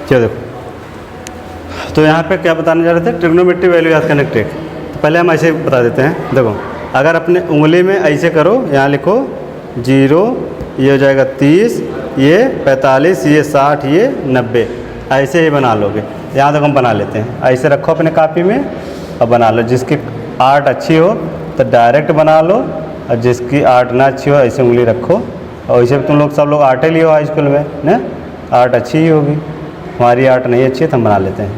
चलो देखो, तो यहाँ पे क्या बताने जा रहे थे, ट्रिग्नोमेट्री वैल्यू याद करने ट्रिक। तो पहले हम ऐसे बता देते हैं। देखो, अगर अपने उंगली में ऐसे करो, यहाँ लिखो 0, ये हो जाएगा 30, ये 45, ये 60, ये 90, ऐसे ही बना लोगे। यहाँ तक हम बना लेते हैं। ऐसे रखो अपने कापी में और बना लो। जिसकी आर्ट अच्छी हो तो डायरेक्ट बना लो, और जिसकी आर्ट ना अच्छी हो ऐसे उंगली रखो। और ऐसे तुम लोग सब लोग आर्ट ही लियो हाई स्कूल में ना, आर्ट अच्छी ही होगी। हमारी आर्ट नहीं अच्छी है तो हम बना लेते हैं,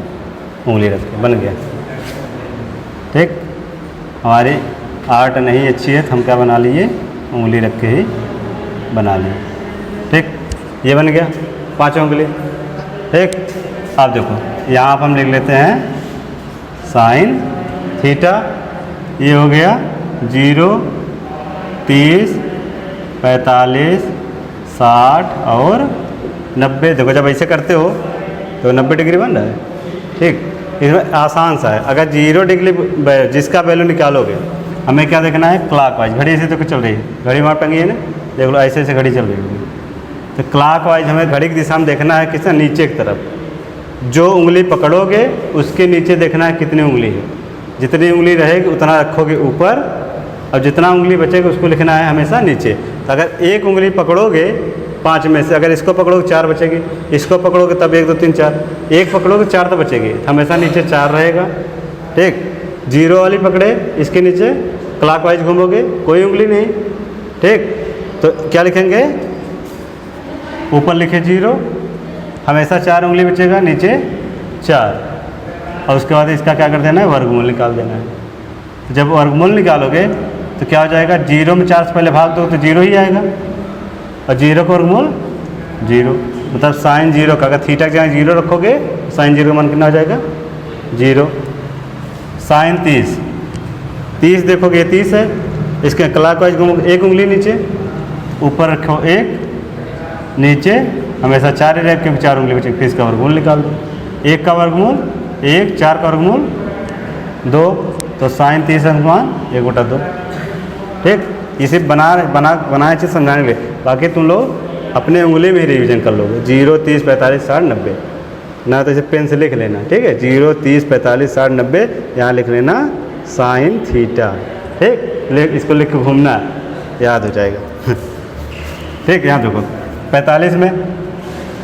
उंगली रख के बन गया। ठीक, हमारी आर्ट नहीं अच्छी है तो हम क्या बना लिए, उंगली रख के ही बना लिए। ठीक, ये बन गया 5 उंगली। ठीक, अब देखो यहाँ पर हम लिख लेते हैं साइन थीटा। ये हो गया 0, 30, 45, 60 और 90। देखो जब ऐसे करते हो तो 90 डिग्री बन रहा है। ठीक, इसमें आसान सा है। अगर 0 डिग्री जिसका वैल्यू निकालोगे, हमें क्या देखना है, क्लॉकवाइज। घड़ी ऐसे तो चल रही है, घड़ी वहाँ टंगी है ना, देख लो ऐसे ऐसे घड़ी चल रही है। तो क्लॉकवाइज हमें घड़ी की दिशा में देखना है, किसने, नीचे की तरफ। जो उंगली पकड़ोगे उसके नीचे देखना है कितनी उंगली है। जितनी उंगली रहेगी उतना रखोगे ऊपर, और जितना उंगली बचेगा उसको लिखना है हमेशा नीचे। तो अगर एक उंगली पकड़ोगे 5 में से, अगर इसको पकड़ोगे 4 बचेगी, इसको पकड़ोगे तब 1 2 3 4, एक पकड़ोगे 4 तो बचेगी, हमेशा नीचे 4 रहेगा। ठीक, 0 वाली पकड़े, इसके नीचे क्लॉकवाइज घूमोगे, कोई उंगली नहीं। ठीक, तो क्या लिखेंगे, ऊपर लिखे 0, हमेशा 4 उंगली बचेगा, नीचे 4, और उसके बाद इसका क्या कर देना है, वर्गमूल निकाल देना है। जब वर्गमूल निकालोगे तो क्या हो जाएगा, 0 में 4 से पहले भाग दो तो 0 ही आएगा, और 0 का वर्गमूल 0, मतलब साइन 0 का। अगर थीटा के जगह 0 रखोगे तो साइन 0 का मान कितना हो जाएगा, 0। साइन 30, 30 देखोगे 30 है, इसके क्लॉकवाइज घूमोगे, एक उंगली नीचे, ऊपर रखो 1, नीचे हमेशा 4 ही रहेगा क्योंकि 4 उंगली बचेगी। फिर इसका वर्गमूल निकाल दो, 1 का वर्गमूल 1, 4 का वर्गमूल 2, तो साइन 30 का मान 1/2। ठीक, इसे बनाए चीज़ समझाने के लिए। बाकी तुम लोग अपने उंगली में ही रिवीजन कर लोगे, 0, 30, 45, 60, 90, ना तो इसे पेन से लिख लेना। ठीक है, 0, 30, 45, 60, 90, यहाँ लिख लेना साइन थीटा। ठीक, इसको लिख के घूमना, याद हो जाएगा। ठीक, यहाँ देखो 45 में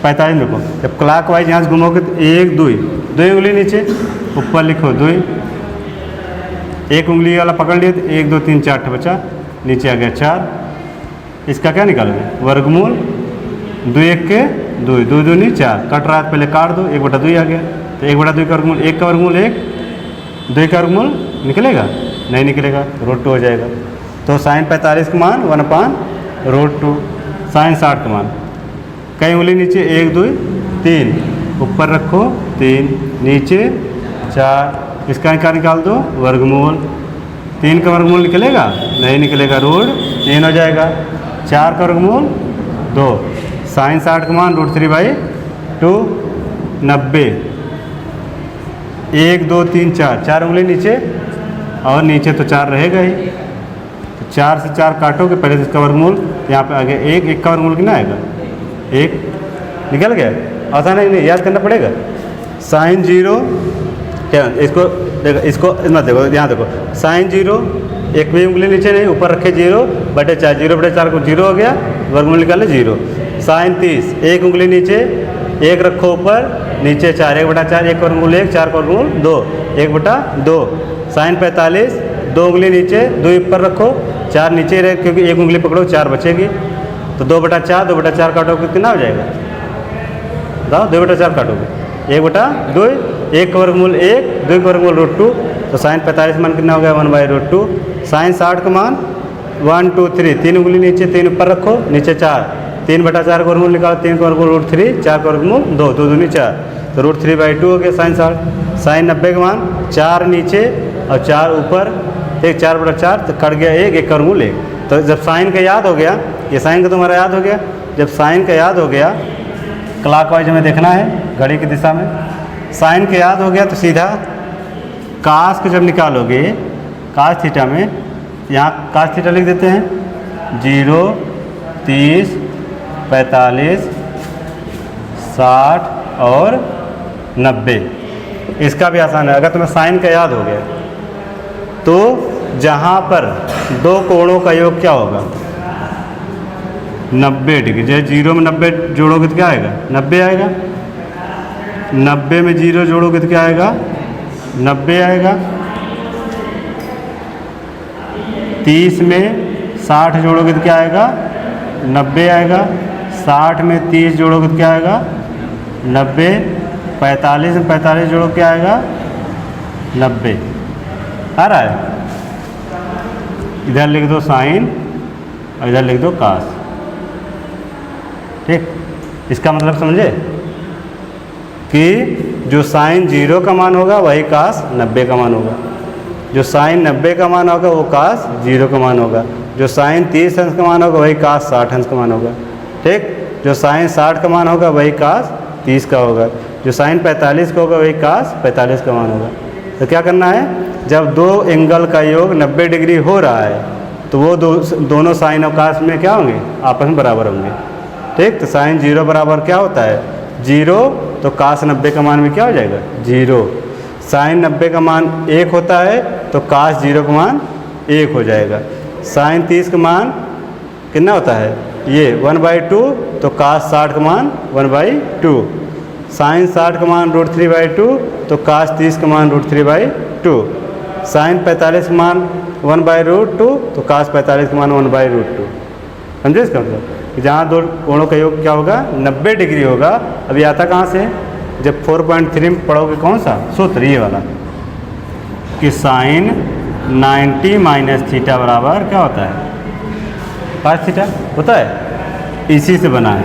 देखो, जब क्लॉकवाइज यहाँ से घूमोगे तो 1 2 उंगली नीचे, ऊपर लिखो 2, एक उंगली वाला पकड़ लिए तो 1 2 3 4 बचा, नीचे आ गया 4। इसका क्या निकालोगे, वर्गमूल 2 1 के 2, 2 2 नहीं 4, कट रहा है पहले काट दो, 1/2 आ गया। तो 1/2 का वर्गमूल, 1 का वर्गमूल 1, 2 का वर्गमूल निकलेगा, नहीं निकलेगा, √2 हो जाएगा। तो साइन 45 का मान 1/√2, साइन 60 का मान, कई उंगली नीचे 1 2 3, ऊपर रखो 3, नीचे 4, इसका क्या निकाल दो, वर्गमूल। 3 का वर्गमूल निकलेगा, नहीं निकलेगा, √3 हो जाएगा। 4 का वर्गमूल 2, साइन 60 का मान √3/2, 90, 1 2 3 4, 4 उंगली नीचे, और नीचे तो 4 रहेगा ही। तो 4 से 4 काटोगे, पहले इसका वर्गमूल यहाँ पे आ गया 1, 1 का वर्गमूल कितना आएगा, 1 निकल गया। आसान है, नहीं याद करना पड़ेगा। साइन 0, क्या इसको देखो, इसको मत देखो, यहाँ देखो साइन 0, एक भी उंगली नीचे नहीं, ऊपर रखे 0/4, 0/4 को 0 हो गया, वर्गमूल निकाले 0। साइन 30, एक उंगली नीचे, 1 रखो ऊपर, नीचे 4, 1/4, 1 का वर्गमूल 1, 4 का वर्गमूल 2, 1/2। साइन 45, 2 उंगली नीचे, 2 ऊपर रखो, 4 नीचे रहे क्योंकि एक उंगली पकड़ो 4 बचेगी, तो 2/4, 2/4 काटोगे कितना हो जाएगा, बताओ, 2/4 काटोगे 1/2, 1 का वर्गमूल 1, 2 का वर्गमूल √2, तो साइन 45 मान कितना हो गया, 1/√2। साइन 60 का मान 1 2 3, 3 उंगली नीचे, 3 ऊपर रखो, नीचे 4, 3/4 का वर्गमूल निकालो, 3 का वर्गमूल √3, 4 का वर्गमूल 2, 2 दूनी 4, तो √3/2 हो गया साइन 60। साइन 90 का मान 4 नीचे और 4 ऊपर, 1 4/4, तो कट गया 1 का वर्गमूल 1। तो जब साइन का याद हो गया, ये साइन का तुम्हारा याद हो गया, जब साइन का याद हो गया, क्लॉकवाइज हमें देखना है घड़ी की दिशा में, साइन के याद हो गया तो सीधा कास को जब निकालोगे कास थीटा में, यहाँ कास थीटा लिख देते हैं 0, 30, 45, 60 और 90। इसका भी आसान है, अगर तुम्हें साइन का याद हो गया तो जहाँ पर दो कोणों का योग क्या होगा 90 डिग्री। जैसे 0 में 90 जोड़ोगे तो क्या आएगा 90 आएगा, 90 में 0 जोड़ोगे तो क्या आएगा 90 आएगा, 30 में 60 जोड़ोगे तो क्या आएगा 90 आएगा, 60 में 30 जोड़ोगे तो क्या आएगा 90, 45 में 45 जोड़ो क्या आएगा 90। आ रहा है? इधर लिख दो साइन और इधर लिख दो कास। ठीक, इसका मतलब समझे कि जो साइन 0 का मान होगा वही कास 90 का मान होगा, जो साइन 90 का मान होगा वो कास 0 का मान होगा, जो साइन 30 अंश का मान होगा वही कास 60 अंश का मान होगा। ठीक, जो साइन 60 का मान होगा वही कास 30 का होगा, जो साइन 45 का होगा वही कास 45 का मान होगा। तो क्या करना है, जब दो एंगल का योग 90 डिग्री हो रहा है तो वो दोनों साइन और कास में क्या होंगे आपस में बराबर होंगे। ठीक, तो साइन 0 बराबर क्या होता है 0, तो कास 90 का मान भी क्या हो जाएगा 0। साइन 90 का मान 1 होता है तो कास 0 का मान 1 हो जाएगा। साइन 30 का मान कितना होता है ये 1/2, तो कास 60 का मान 1/2। साइन 60 का मान √3/2 तो कास 30 का मान √3/2। साइन 45 का मान 1/√2 तो कास 45 का मान 1/√2। समझे इसका मतलब कि जहाँ दो कोणों का योग क्या होगा 90 डिग्री होगा। अभी आता कहाँ से, जब 4.3 में पढ़ोगे कौन सा सूत्र ये वाला कि साइन 90 माइनस थीटा बराबर क्या होता है cos थीटा होता है। इसी से बना है,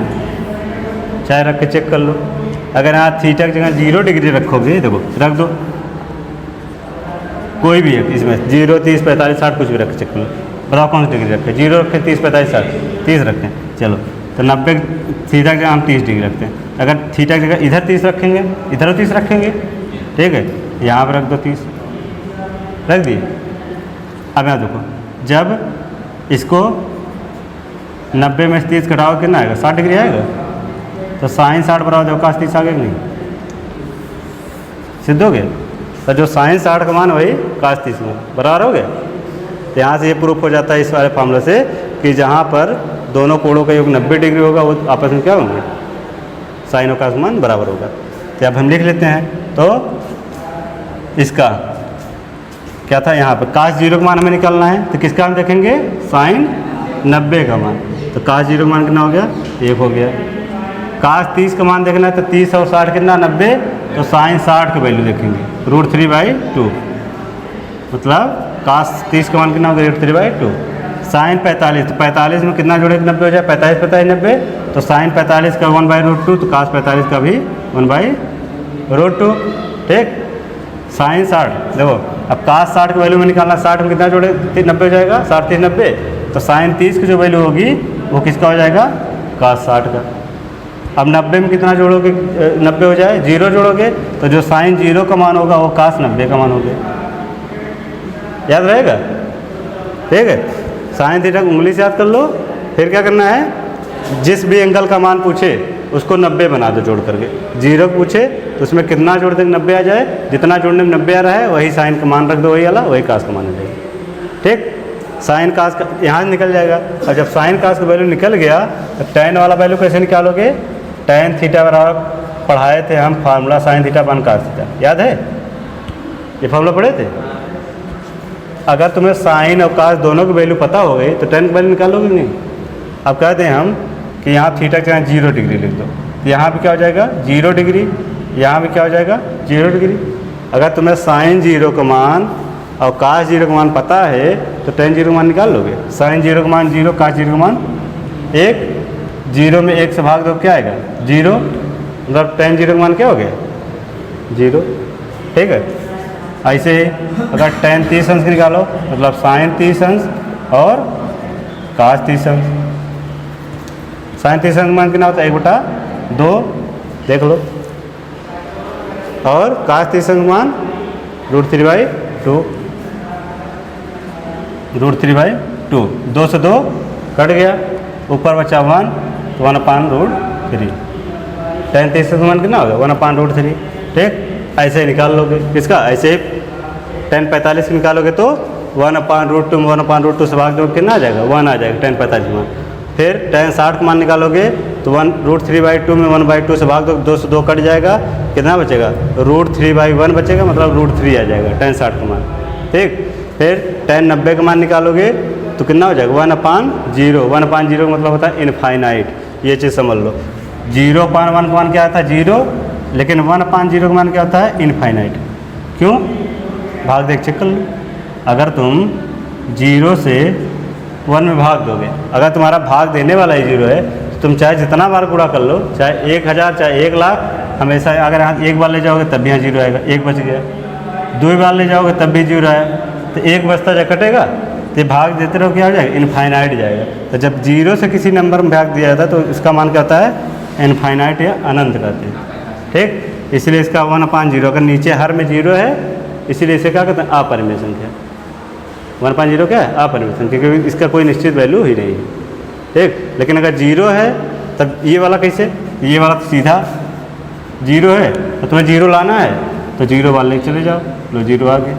चाहे रख के चेक कर लो। अगर यहाँ थीटा की जगह 0 डिग्री रखोगे, देखो रख दो कोई भी है इसमें 0, 30, 45, 60 कुछ भी रख के चेक कर लो, बताओ कौन सी डिग्री रखें। 0 रखें, 30, 45, 60, 30 रखें। चलो तो 90 थीटा की जगह हम 30 डिग्री रखते हैं। अगर थीटा की जगह इधर 30 रखेंगे इधर 30 रखेंगे, ठीक है, यहाँ पर रख दो 30, रख दिए। अब यहाँ देखो, जब इसको 90 में 30 घटाओ कितना आएगा 60 डिग्री आएगा, तो साइन 60 बराबर देखो कास 30 आ गया कि नहीं, सिद्ध हो गया। तो जो साइन 60 का मान वही कास 30 में बराबर हो गया। तो यहाँ से ये प्रूफ हो जाता है इस वाले फार्मूले से कि जहाँ पर दोनों कोणों का योग 90 डिग्री होगा वो आपस में क्या होंगे साइन और कास मान बराबर होगा। तो अब हम लिख लेते हैं, तो इसका क्या था यहाँ पर कास 0 का मान हमें निकालना है, तो किसका हम देखेंगे साइन 90 का मान। तो कास 0 का मान कितना हो गया 1 हो गया। कास 30 का मान देखना है तो 30 और 60 कितना 90, तो साइन 60 की वैल्यू देखेंगे √3/2, मतलब कास 30 का मान कितना होगा √3/2। साइन 45, तो 45 में कितना जोड़े 90 हो जाए 45, 45, 90, तो साइन 45 का 1/√2, तो कास 45 का भी 1/√2। ठीक, साइन 60 देखो, अब कास 60 की वैल्यू में निकालना, 60 में कितना जोड़े 90 हो जाएगा 60, 30, 90, तो साइन 30 की जो वैल्यू होगी वो किसका हो जाएगा कास 60 का। अब 90 में कितना जोड़ोगे 90 हो जाए 0 जोड़ोगे, तो जो साइन 0 का मान होगा वो कास 90 का मान हो गया। याद रहेगा? ठीक है, साइन थीटा को उंगली से याद कर लो। फिर क्या करना है, जिस भी एंगल का मान पूछे उसको 90 बना दो जोड़ करके। 0 पूछे तो उसमें कितना जोड़ देंगे 90 आ जाए, जितना जोड़ने में 90 आ रहा है वही साइन का मान रख दो, वही वाला वही कास का मान आ जाएगा। ठीक, साइन कास का यहाँ निकल जाएगा। और जब साइन कास का वैल्यू निकल गया तो टैन वाला वैल्यू कैसे निकालोगे, टैन थीटा बराबर पढ़ाए थे हम फार्मूला साइन थीटा अपन कास थीटा, याद है ये फार्मूला पढ़े थे। अगर तुम्हें साइन और कास दोनों की वैल्यू पता हो गई तो टैन की वैल्यू निकालोगे नहीं। अब कहते हैं हम कि यहाँ थीटा के यहाँ 0 डिग्री लिख दो, यहाँ भी क्या हो जाएगा 0 डिग्री, यहाँ भी क्या हो जाएगा 0 डिग्री। अगर तुम्हें साइन 0 का मान और कास 0 का मान पता है तो टैन 0 का मान निकाल लोगे। साइन 0 का मान 0, कास 0 का मान 1, 0 में 1 से भाग दो क्या आएगा 0, मतलब टैन 0 का मान क्या हो गया 0। ठीक है, ऐसे ही अगर टैन 30 अंश निकालो मतलब साइन 30 अंश और कास 30 अंश। साइन 30 अंश मान कितना होता है 1/2 देख लो, और कास 30 अंश मान √3/2, √3/2, 2 से 2 कट गया, ऊपर बचा 1, तो 1/√3। tan 30 का मान कितना होगा 1/√3। ठीक, ऐसे ही निकाल लोगे किसका, ऐसे ही tan 45 निकालोगे तो 1/√2 में 1/√2 से भाग दो कितना आ जाएगा 1 आ जाएगा tan 45 मान। फिर tan 60 का मान निकालोगे तो 1√3/2 में 1/2 से भाग दो, 2 से 2 कट जाएगा, कितना बचेगा √3/1 बचेगा, मतलब √3 आ जाएगा tan 60 का मान। ठीक, फिर tan 90 का मान निकालोगे तो कितना हो जाएगा 1/0। 1/0 का मतलब होता है इनफाइनाइट, ये चीज़ समझ लो। 0/1 का मान क्या आता है 0, लेकिन 1/0 का मान क्या होता है इनफाइनाइट। क्यों, भाग देख चेक कर लो। अगर तुम 0 से 1 में भाग दोगे, अगर तुम्हारा भाग देने वाला ही 0 है तो तुम चाहे जितना बार गुणा कर लो, चाहे 1000 चाहे 1,00,000, हमेशा अगर यहाँ एक बार ले जाओगे तब भी यहाँ 0 आएगा, 1 बच गया। 2 बार ले जाओगे तब भी 0 आया, तो 1 बचता जा कटेगा, तो भाग देते रहो क्या हो जाएगा इनफाइनाइट जाएगा। तो जब 0 से किसी नंबर में भाग दिया जाता है तो इसका मान क्या होता है इनफाइनाइट या अनंत कहते हैं। ठीक, इसलिए इसका 1/0, अगर नीचे हर में 0 है इसीलिए इसे क्या कहते हैं अपरिमेय संख्या। 1/0 क्या है अपरिमेय संख्या, क्योंकि इसका कोई निश्चित वैल्यू ही नहीं है। ठीक, लेकिन अगर 0 है तब ये वाला कैसे, ये वाला तो सीधा 0 है तो तुम्हें 0 लाना है तो 0 वाले चले जाओ, लो 0 आ गए,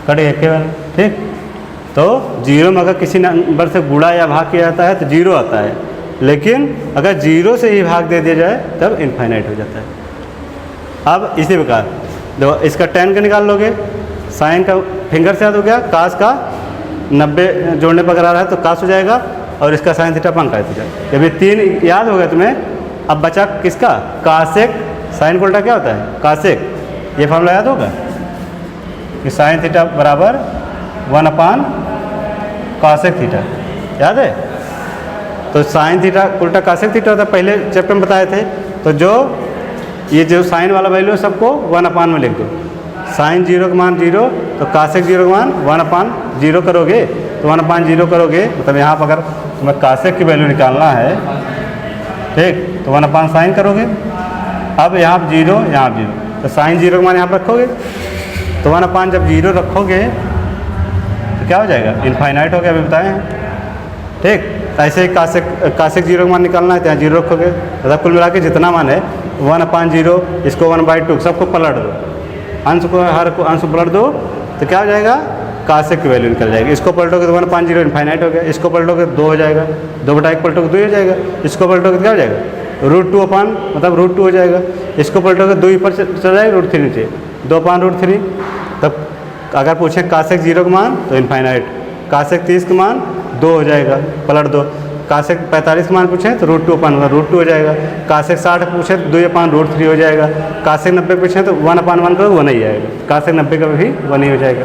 कट गया के वाला। ठीक, तो 0 में अगर किसी नंबर से गुणा या भाग किया जाता है तो 0 आता है, लेकिन अगर 0 से ही भाग दे दिया जाए तब इनफाइनाइट हो जाता है। अब इसी प्रकार देखो, इसका tan का निकाल लोगे, साइन का फिंगर से याद हो गया, कास का 90 जोड़ने पर करा रहा है तो कास हो जाएगा, और इसका साइन थीटा पंखा हो जाएगा। जब ये 3 याद हो गया तुम्हें, अब बचा किसका कासेक, साइन को उल्टा क्या होता है कासेक, ये फॉर्मूला याद होगा कि साइन थीटा बराबर 1/कासेक थीटा, याद है। तो साइन थीटा उल्टा कासेक थीटा होता है, पहले चैप्टर में बताए थे। तो जो ये जो साइन वाला वैल्यू है सबको 1/, में लिख दो। साइन 0 का मान 0, तो कासेक 0 का मान 1/0 करोगे, तो 1/0 करोगे मतलब यहाँ पर अगर तुम्हें कासेक की वैल्यू निकालना है, ठीक, तो 1/, साइन करोगे। अब यहाँ 0 यहाँ 0, तो साइन 0 का मान यहाँ पर रखोगे, तो 1/, जब 0 रखोगे तो क्या हो जाएगा इनफाइनाइट हो गया, अभी बताए हैं। ठीक, ऐसे ही कासेक 0 का मान निकालना है तो यहाँ 0 रखोगे, मतलब कुल मिला के जितना मान है 1/0, इसको 1/2 सबको पलट दो, अंश को हर को अंश पलट दो तो क्या हो जाएगा कासेक की वैल्यू निकल जाएगी। इसको पलटोगे तो 1/0 इनफाइनाइट हो गया, इसको पलटोगे तो 2 हो जाएगा, 2/1 पलटोगे 2 हो जाएगा, इसको पलटोगे तो क्या हो जाएगा √2 मतलब √2 हो जाएगा, इसको पलटोगे 2 ऊपर चल जाएगा, √3 नीचे 2/√3। तब अगर पूछें कासेक 0 का मान तो इनफाइनाइट, कासेक 30 का मान 2 हो जाएगा, पलट दो। कासेक 45 का मान पूछें तो √2 √2 हो जाएगा, कासेक 60 पूछे तो 2/√3 हो जाएगा, कासेक 90 पूछें तो 1/1 का 1 ही आएगा, कासेक 90 का भी 1 ही हो जाएगा।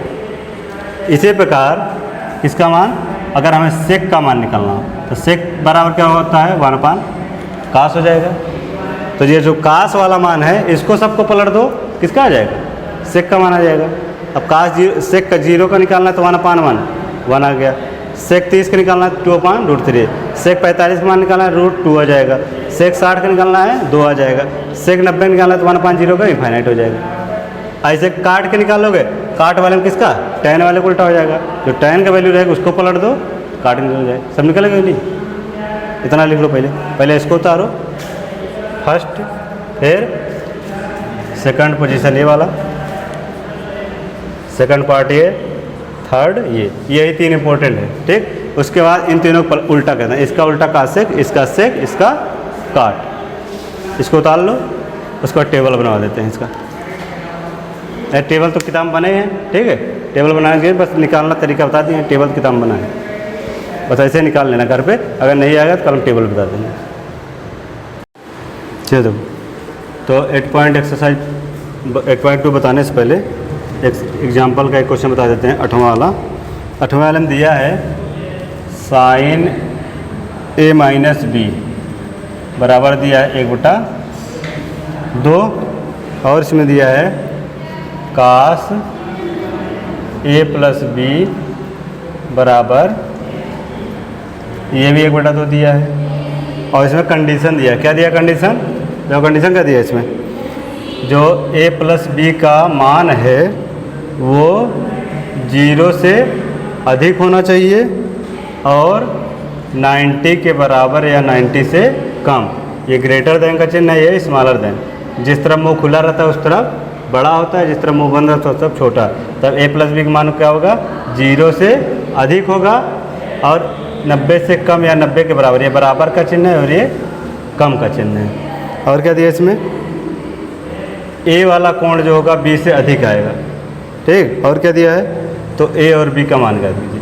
इसी प्रकार इसका मान अगर हमें सेक का मान निकालना हो तो सेक बराबर क्या होता है 1/, कास हो जाएगा। तो ये जो कास वाला मान है इसको सबको पलट दो, किसका आ जाएगा सेक का मान आ जाएगा। अब कास सेक का 0 का निकालना है तो 1/1 1 आ गया, सेक 30 का निकालना है 2/√3, सेक 45 का मान निकालना है √2 आ जाएगा, सेक 60 का निकालना है 2 आ जाएगा, सेक 90 का निकालना है तो 1/0 का इनफाइनाइट हो जाएगा। ऐसे काट के निकालोगे, काट वाले में किसका tan वाले को उल्टा हो जाएगा, जो tan का वैल्यू रहेगा उसको पलट दो, काट निकल जाएगा, सब निकलेगा नहीं। इतना लिख लो, पहले इसको उतारो फर्स्ट, फिर सेकंड पोजीशन ये वाला, सेकंड पार्ट ये, थर्ड यही 3 इंपॉर्टेंट है। ठीक, उसके बाद इन तीनों को उल्टा करना है, इसका उल्टा कासेक, इसका सेक, इसका काट, इसको उतार लो, उसके बाद टेबल बनवा देते हैं इसका। टेबल तो किताब बने हैं, ठीक है, टेबल बनाने के बस निकालना तरीका बता दिए, टेबल किताब बना है, बस ऐसे निकाल लेना घर पे, अगर नहीं आएगा तो कल हम टेबल बता देंगे। चलो, तो 8.2 बताने से पहले एक एग्जाम्पल का एक क्वेश्चन बता देते हैं, 8वां वाला में दिया है साइन a-b बराबर दिया है 1/2, और इसमें दिया है कास a+b बराबर, ये भी 1/2 दिया है, और इसमें कंडीशन दिया है, क्या दिया कंडीशन, जो कंडीशन क्या दिया है इसमें जो a प्लस बी का मान है वो 0 से अधिक होना चाहिए और 90 के बराबर या 90 से कम। ये ग्रेटर देन का चिन्ह है, ये स्मॉलर देन। जिस तरफ मुंह खुला रहता है उस तरफ बड़ा होता है, जिस तरफ मुंह बंद रहता है उस तरफ छोटा। तब a प्लस बी का मान क्या होगा, 0 से अधिक होगा और 90 से कम या 90 के बराबर। ये बराबर का चिन्ह है और ये कम का चिन्ह है। और क्या दिया इसमें, a वाला कोण जो होगा b से अधिक आएगा। ठीक, और क्या दिया है, तो a और b का मान ज्ञात कीजिए।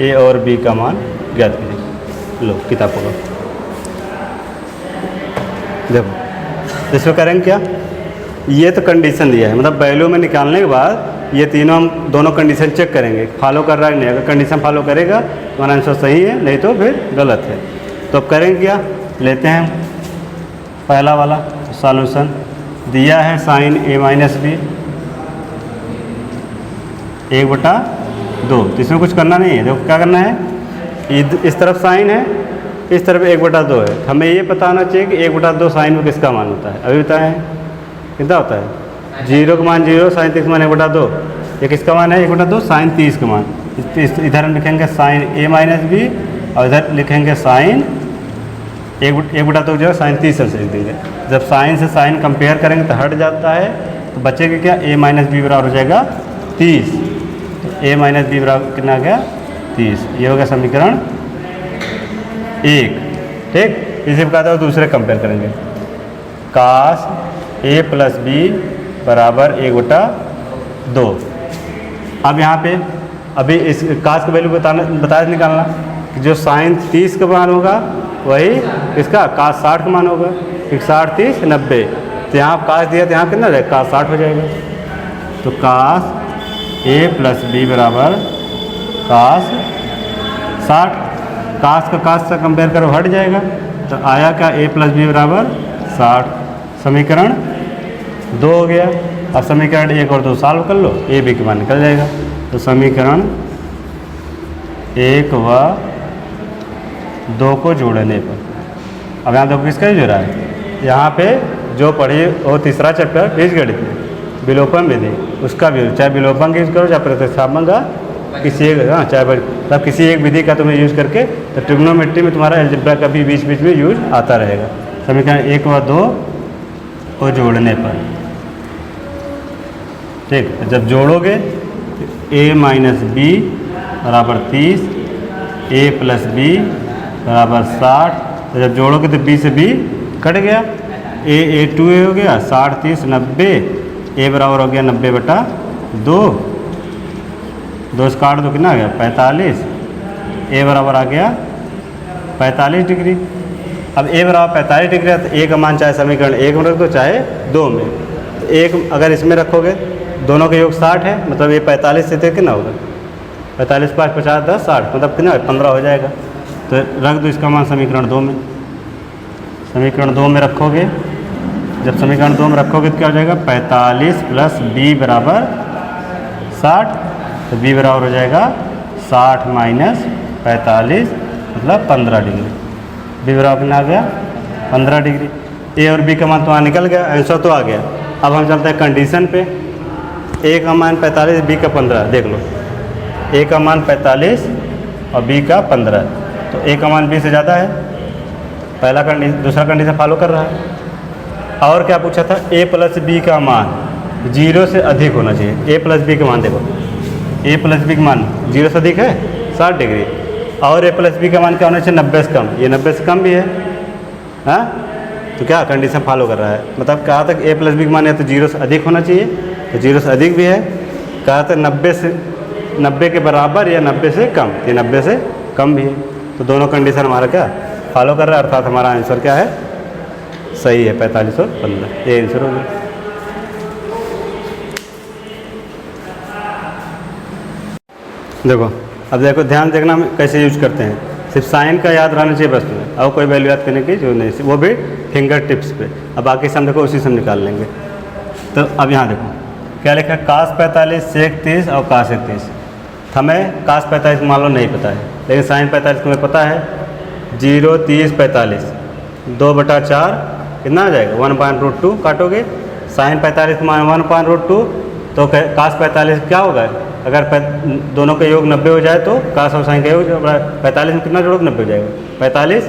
a और b का मान ज्ञात कीजिए। लो किताब पकड़ो, देखो इसमें करेंगे क्या, ये तो कंडीशन दिया है, मतलब वैल्यू में निकालने के बाद ये तीनों हम दोनों कंडीशन चेक करेंगे फॉलो कर रहा है नहीं। अगर कंडीशन फॉलो करेगा तो हमारा आंसर सही है, नहीं तो फिर गलत है। तो अब करेंगे क्या, लेते हैं पहला वाला सॉल्यूशन। दिया है साइन a माइनस बी 1/2, तो इसमें कुछ करना नहीं है। देखो क्या करना है, इस तरफ साइन है, इस तरफ 1/2 है। हमें ये पता होना चाहिए कि 1/2 साइन में किसका मान होता है। अभी बताएं कितना होता है, 0 का मान 0, साइन 30 का मान 1/2। ये किसका मान है, 1/2 साइन 30 का मान। इधर हम लिखेंगे साइन a माइनस बी और इधर लिखेंगे साइन 1/2 की जगह साइन 30 से लिख देंगे। जब साइन से साइन कंपेयर करेंगे तो हट जाता है, तो बचेगा क्या, a माइनस बी बराबर हो जाएगा 30। तो a माइनस बी बराबर कितना आ गया, 30। ये हो गया समीकरण 1। ठीक, इसे बताते हो दूसरे कंपेयर करेंगे। कास a प्लस बी बराबर 1/2। अब यहाँ पे अभी इस कास का वैल्यू बता निकालना कि जो साइन 30 का मान होगा वही इसका कास 60 का मान होगा। 60 30 90, तो यहाँ कास दिया तो यहाँ कितना रहेगा, कास 60 हो जाएगा। तो कास a प्लस बी बराबर कास 60। कास का कास से कंपेयर करो हट जाएगा, तो आया क्या, a प्लस बी बराबर 60। समीकरण 2 हो गया। अब समीकरण 1 और 2 सॉल्व कर लो, a b के मान निकल जाएगा। तो समीकरण 1 व 2 को जोड़ने पर, अब यहाँ देखो किसका जोड़ा है, यहाँ पे जो पढ़ी वो तीसरा चैप्टर बीजगणित में विलोपन विधि, उसका भी चाहे विलोपन का यूज़ करो चाहे प्रतिस्थापन का, किसी एक चाहे तब किसी एक विधि का तुम्हें यूज़ करके, तो ट्रिग्नोमेट्री में तुम्हारा अलजेब्रा का भी बीच बीच में यूज आता रहेगा। समीकरण 1 व 2 को जोड़ने पर, ठीक, जब जोड़ोगे a माइनस बी बराबर 30, a प्लस बी बराबर 60। तो जब जोड़ोगे तो b से b कट गया, a 2a हो गया, 60 30 90, a बराबर हो गया 90/2। 2 से काट दो कितना आ गया 45, a बराबर आ गया 45 डिग्री। अब a बराबर 45 डिग्री है तो a का मान चाहे समीकरण 1 में रख दो चाहे 2 में। तो 1 अगर इसमें रखोगे, दोनों का योग 60 है, मतलब ये 45 से कितना होगा, 45 5 50 10 60, मतलब कितना 15 हो जाएगा। तो रख दो इसका मान समीकरण 2 में। समीकरण 2 में रखोगे, जब समीकरण 2 में रखोगे तो क्या हो जाएगा, 45 प्लस b बराबर 60। तो b बराबर हो जाएगा 60 माइनस 45 मतलब 15 डिग्री। b बराबर कितना आ गया 15 डिग्री। a और b का मान तो वहाँ निकल गया, आंसर तो आ गया। अब हम चलते हैं कंडीशन पे। a का मान 45, b का 15, देख लो a का मान 45 और b का 15, तो a का मान b से ज़्यादा है, पहला कंडीशन। दूसरा कंडीशन फॉलो कर रहा है। और क्या पूछा था, a प्लस बी का मान 0 से अधिक होना चाहिए। a प्लस बी का मान देखो, a प्लस बी का मान 0 से अधिक है 60 डिग्री, और a प्लस बी का मान क्या होना चाहिए 90 से कम। ये 90 से कम भी है, हाँ, तो क्या कंडीशन फॉलो कर रहा है, मतलब कहा तक a प्लस बी का मान है तो 0 से अधिक होना चाहिए, तो 0 से अधिक भी है। कहा था 90 के बराबर या 90 से कम, ये 90 से कम भी है। तो दोनों कंडीशन हमारा क्या फॉलो कर रहा है, अर्थात हमारा आंसर क्या है, सही है 45 और 15, ये आंसर हो गया। देखो अब देखो ध्यान देखना हम कैसे यूज करते हैं, सिर्फ साइन का याद रहना चाहिए बस में, और कोई वैल्यू याद करने की जरूरत नहीं, वो भी फिंगर टिप्स पे। अब बाकी सब देखो उसी से निकाल लेंगे। तो अब यहाँ देखो क्या लिखा है, कास 45 सेक 30 और कास 31। हमें कास 45 मान लो नहीं पता है, लेकिन साइन 45 तुम्हें पता है। 0 30 45 2/4 कितना आ जाएगा 1/√2, काटोगे साइन 45 का मान 1/√2, तो कास 45 क्या होगा, अगर दोनों का योग 90 हो जाए तो कास और साइन का योग 45 में कितना जोड़ोगे 90 हो जाएगा 45,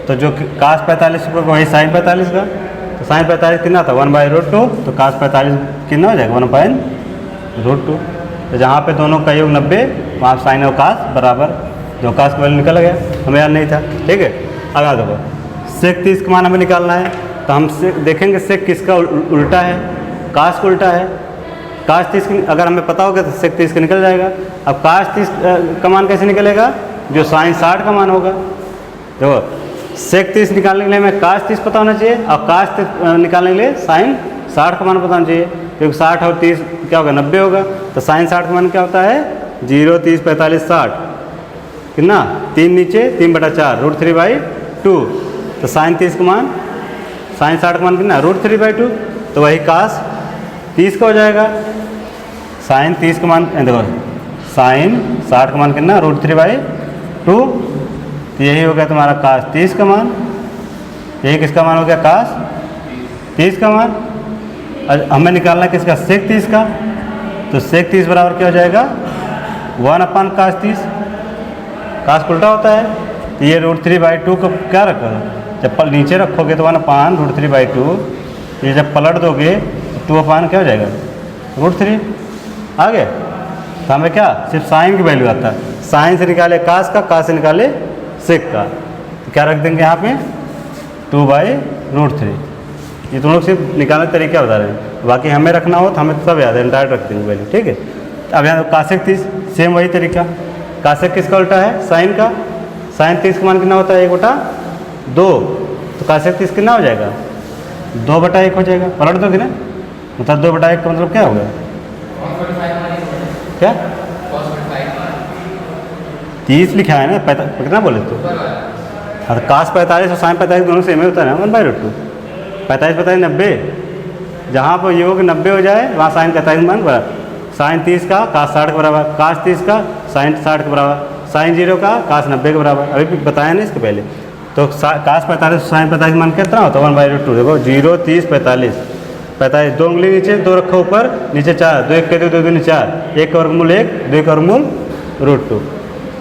तो जो कास 45 पर वही साइन 45 का, तो साइन 45 कितना था 1/√2, तो कास 45 कितना हो जाएगा 1/√2। तो जहाँ पे दोनों का योग 90 वहाँ साइन और कास बराबर, जो कास का वैल्यू निकल गया, हमें याद नहीं था। ठीक है, अब याद देखो सेक 30 का मान हमें निकालना है, तो हम देखेंगे सेक किसका उल्टा है, कास को उल्टा है। कास 30 अगर हमें पता होगा तो सेक 30 का निकल जाएगा। अब कास 30 का मान कैसे निकलेगा, जो साइन 60 का मान होगा। देखो सेक 30 निकालने के लिए हमें कास 30 पता होना चाहिए, और कास 30 निकालने के लिए साइन 60 का मान पता होना चाहिए, क्योंकि 60 और 30 क्या होगा 90 होगा। तो साइन 60 का मान क्या होता है 0, 30, 45, 60 कितना 3 नीचे 3/4 √3/2। तो साइन 30 का मान साइन 60 का मान कितना √3/2, तो वही कास 30 का हो जाएगा। साइन 30 का मान देखो साइन 60 का मान कितना √3/2, तो यही हो गया तुम्हारा कास 30 का मान। यही किसका मान हो गया कास 30 का मान। हमें निकालना है किसका सेक 30 का, तो सेक 30 बराबर क्या हो जाएगा 1/कास 30। कास उल्टा होता है, तो ये √3/2 को क्या रखो, जब नीचे रखोगे तो 1/√3/2, ये जब पलट दोगे तो 2 क्या हो जाएगा √3 आ गया। तो हमें क्या सिर्फ साइन की वैल्यू आता है, साइन से निकाले कास का, कास से निकाले सेक का, तो क्या रख देंगे यहाँ पे 2/√3। ये तुम लोग सिर्फ निकालने का तरीका बता रहे हैं, बाकी हमें रखना हो तो हमें सब याद है, डायरेक्ट रख देंगे वैल्यू। ठीक है, अब यहाँ कासेक 30 सेम वही तरीका। कासेक किसका उल्टा है साइन का, साइन 30 का मान कितना होता है 1/2, तो कासेक 30 कितना हो जाएगा 2/1 हो जाएगा। पलट दोगे ना, मतलब 2/1 का मतलब क्या होगा, क्या 30 लिखा है ना, कितना बोले तो, हाँ तो कास 45 और साइन 45 दोनों सेम ही होता है ना 1/2। 45 90, जहाँ पर योग 90 हो जाए वहाँ साइन 45 मान बराबर, साइन 30 का कास 60 के बराबर, कास 30 का साइन 60 के बराबर, साइन 0 का कास 90 के बराबर। अभी भी बताया ना इसके पहले। तो कास 45 साइन 45 मान कितना होता है 1/2। देखो 0, 30, 45, 45 2 उंगली नीचे 2 रखो ऊपर, नीचे 4, 2 1 के 2 2 4, 1 का वर्गमूल 1, 2 का वर्गमूल √2।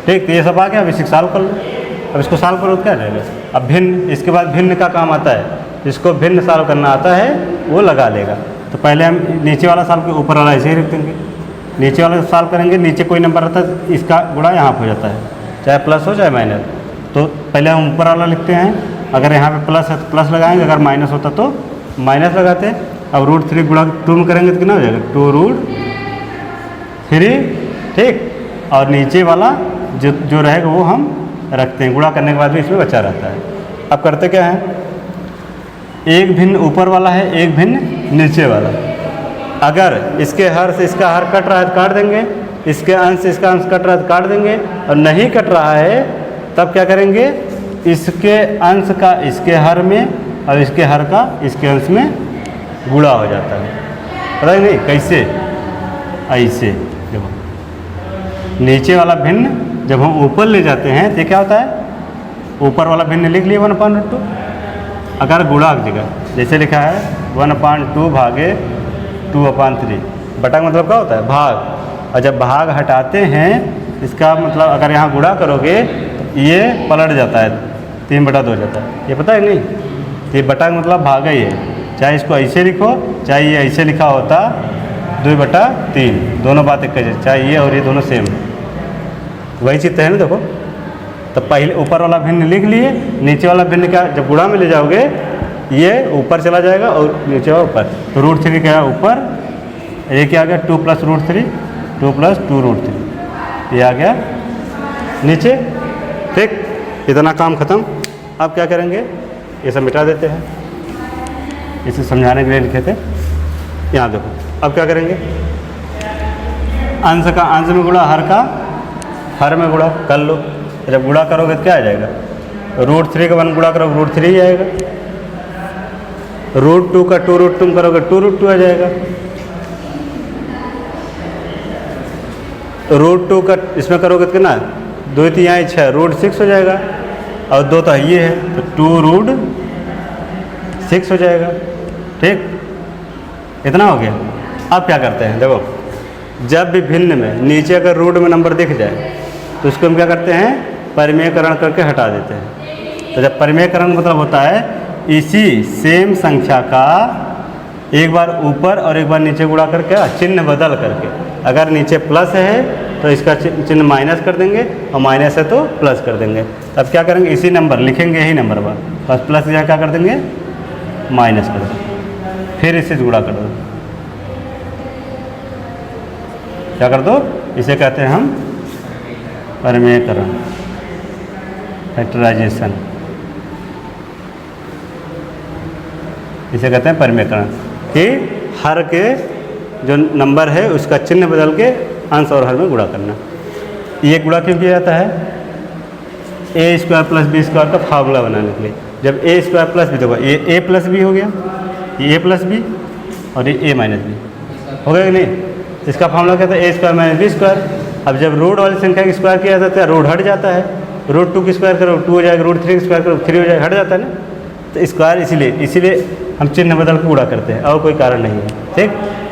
ठीक, तो ये सब आ गया। अब इसे सॉल्व कर लो। अब इसको सॉल्व करो क्या रहेगा, अब भिन्न, इसके बाद भिन्न का काम आता है, जिसको भिन्न सॉल्व करना आता है वो लगा लेगा। तो पहले हम नीचे वाला सॉल्व के ऊपर वाला ऐसे ही रख देंगे, नीचे वाला सॉल्व करेंगे, नीचे कोई नंबर रहता है इसका गुणा यहाँ पर हो जाता है, चाहे प्लस हो चाहे माइनस। तो पहले हम ऊपर वाला लिखते हैं, अगर यहाँ पे प्लस है तो प्लस लगाएंगे, अगर माइनस होता तो माइनस लगाते हैं। अब √3 गुणा 2 में करेंगे तो कितना हो जाएगा 2√3। ठीक, और नीचे वाला जो रहेगा वो हम रखते हैं, गुणा करने के बाद भी इसमें बचा रहता है। अब करते क्या है, एक भिन्न ऊपर वाला है, एक भिन्न नीचे वाला। अगर इसके हर से इसका हर कट रहा है तो काट देंगे, इसके अंश से इसका अंश कट रहा है तो काट देंगे, और नहीं कट रहा है तब क्या करेंगे, इसके अंश का इसके हर में और इसके हर का इसके अंश में गुणा हो जाता है। पता ही नहीं कैसे, ऐसे। देखो नीचे वाला भिन्न जब हम ऊपर ले जाते हैं तो क्या होता है, ऊपर वाला भिन्न लिख लिए 1/2। अगर गुणा की जगह जैसे लिखा है 1/2 भागे 2/3, बटा का मतलब क्या होता है भाग, और जब भाग हटाते हैं इसका मतलब अगर यहाँ गुणा करोगे तो ये पलट जाता है 3/2 हो जाता है। ये पता है नहीं, तो ये बटा का मतलब भाग ही है, चाहे इसको ऐसे लिखो चाहे ये ऐसे लिखा होता 2/3, दोनों बात एक जैसे, चाहे ये और ये दोनों सेम, वही चीज़ है ना। देखो तो पहले ऊपर वाला भिन्न लिख लिए, नीचे वाला भिन्न का जब गुणा में ले जाओगे ये ऊपर चला जाएगा और नीचे वाला ऊपर, तो √3 क्या ऊपर, ये क्या आ गया 2 + √3, 2 + 2√3, ये आ गया नीचे। ठीक, इतना काम खत्म। अब क्या करेंगे, ये सब मिटा देते हैं, इसे समझाने के लिए लिखे थे। यहाँ देखो अब क्या करेंगे, अंश का अंश में गुणा, हर का हर में गुणा कर लो। जब गुणा करोगे तो क्या आ जाएगा, √3 का 1 गुणा करोगे √3 ही आएगा, √2 का 2√2 करोगे 2√2 आ जाएगा, √2 का इसमें करोगे तो कितना 2 3 यहाँ 6 √6 हो जाएगा, और 2 तो ये है तो 2√6 हो जाएगा। ठीक, इतना हो गया। अब क्या करते हैं, देखो जब भी भिन्न में नीचे अगर रूट में नंबर दिख जाए तो उसको हम क्या करते हैं, परिमेयकरण करके हटा देते हैं। तो जब परिमेयकरण मतलब होता है इसी सेम संख्या का एक बार ऊपर और एक बार नीचे गुणा करके चिन्ह बदल करके, अगर नीचे प्लस है तो इसका चिन्ह माइनस कर देंगे और माइनस है तो प्लस कर देंगे। तब क्या करेंगे, इसी नंबर लिखेंगे, यही नंबर पर बस प्लस या क्या कर देंगे, माइनस कर देंगे, फिर इसे गुणा कर दो। क्या कर दो, इसे कहते हैं हम परिमेयकरण, फैक्टराइजेशन, इसे कहते हैं परिमेयकरण, कि हर के जो नंबर है उसका चिन्ह बदल के अंश और हर में गुणा करना। ये गुणा क्यों किया जाता है, ए स्क्वायर प्लस बी स्क्वायर का फार्मूला बनाने के लिए। जब ए स्क्वायर प्लस बी, देखो ये ए प्लस बी हो गया, ये ए प्लस बी और ये ए माइनस बी हो गया कि नहीं। इसका फार्मूला कहता है ए स्क्वायर माइनस बी स्क्वायर। अब जब रूट वाली संख्या की स्क्वायर किया जाता है रूट हट जाता है, रूट 2 की स्क्वायर करो 2 हो जाएगा, रूट 3 की स्क्वायर करो 3 हो जाएगा, हट जाता है ना। तो स्क्वायर इसीलिए हम चिन्ह बदल के गुणा करते हैं, और कोई कारण नहीं है, ठीक।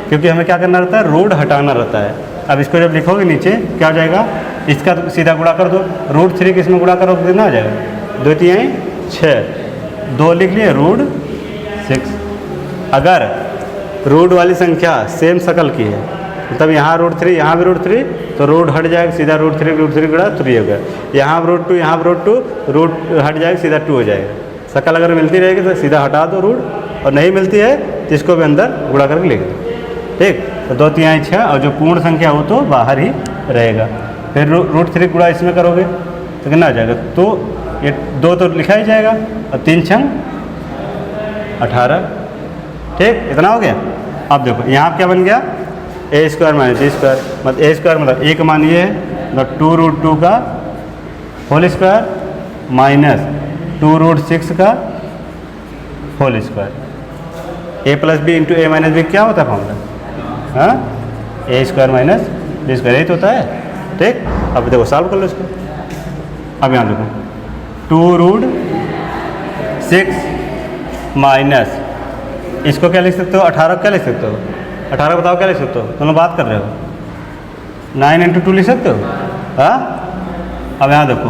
क्योंकि हमें क्या करना रहता है, रूट हटाना रहता है। अब इसको जब लिखोगे नीचे क्या हो जाएगा, इसका तो सीधा गुणा कर दो, रूट 3 किसमें गुणा करो कितना हो जाएगा, 2 3 6, 2 लिख लिए, रूट 6। अगर रूट वाली संख्या सेम शकल की है तब यहाँ रूट 3 यहाँ भी रूट 3, तो रूट हट जाएगा, सीधा रूट 3 गुणा 3 हो गया। यहाँ रूट 2 यहाँ रूट 2, रूट हट जाएगा, सीधा 2 हो जाएगा। शकल अगर मिलती रहेगी तो सीधा हटा दो रूट, और नहीं मिलती है तो इसको भी अंदर गुणा करके लिख दो, ठीक। तो 2 3 6 और जो पूर्ण संख्या हो तो बाहर ही रहेगा। फिर रूट 3 गुणा इसमें करोगे तो कितना हो जाएगा, तो ये 2 तो लिखा ही जाएगा और 3 6 18, ठीक। इतना हो गया। अब देखो यहाँ क्या बन गया, ए स्क्वायर माइनस बी स्क्वायर, मतलब ए स्क्वायर मतलब एक मान ये है, मतलब 2 रूट 2 का होल स्क्वायर माइनस 2 रूट 6 का होल स्क्वायर। ए प्लस बी इंटू ए माइनस बी क्या होता है फॉर्मूला, हाँ, ए स्क्वायर माइनस बी स्क्वायर, यही तो होता है, ठीक। अब देखो सॉल्व कर लो इसको। अब यहाँ देखो 2 रूट 6 माइनस, इसको क्या लिख सकते हो, 18 क्या लिख सकते हो, 18 बताओ क्या लिख सकते हो, तुम बात कर रहे हो, 9 इंटू 2 लिख सकते हो, हाँ। अब यहाँ देखो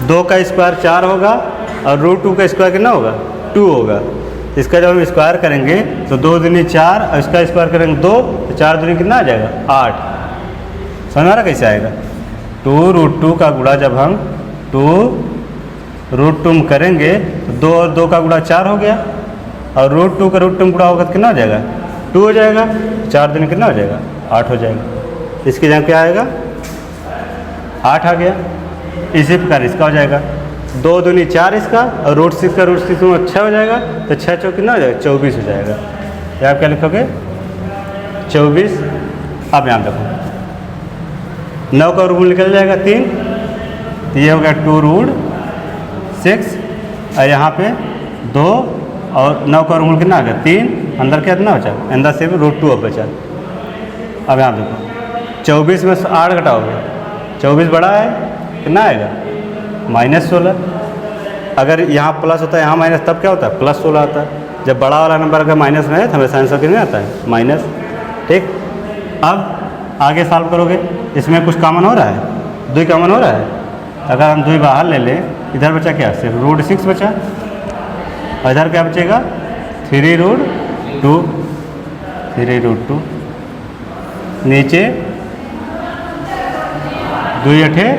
2 का स्क्वायर 4 होगा और रूट 2 का स्क्वायर कितना होगा, 2 होगा। इसका जब हम स्क्वायर करेंगे तो 2 दूनी 4 और इसका स्क्वायर करेंगे 2, तो 4 दूनी कितना आ जाएगा 8। समझ आ रहा कैसे आएगा, 2 रूट 2 का गुणा जब हम 2 रूट 2 करेंगे तो 2 और 2 का गुणा 4 हो गया, और रूट 2 का रूट 2 गुणा होगा तो कितना हो जाएगा 2 हो जाएगा, 4 दिन कितना हो जाएगा 8 हो जाएगा। इसकी जगह क्या आएगा 8 आ गया। इसी प्रकार इसका हो जाएगा 2 दूनी 4 इसका, और रूट 6 का रूट 6 में 6 हो जाएगा, तो 6 चौक कितना हो जाएगा 24 हो जाएगा। या आप क्या लिखोगे 24। अब यहाँ देखो 9 का रूट निकल जाएगा 3, तो ये हो गया 2 रूट 6, और यहाँ पे 2 और 9 का रूट कितना आ गया 3, अंदर क्या इतना बचा, अंदर से रूट 2 अब बचा। अब यहाँ देखो 24 में 8 घटाओगे, 24 बड़ा है कितना आएगा -16। अगर यहाँ प्लस होता है यहाँ माइनस, तब क्या होता है +16 आता है। जब बड़ा वाला नंबर अगर माइनस में है तो हमेशा आंसर कितने आता है माइनस, ठीक। अब आगे सॉल्व करोगे, इसमें कुछ कॉमन हो रहा है, 2 कॉमन हो रहा है। अगर हम 2 बाहर ले लें, इधर बचा क्या, सिर्फ रूट 6 बचा, और इधर क्या बचेगा 3 रूट 2, 3 रूट 2, नीचे 2 8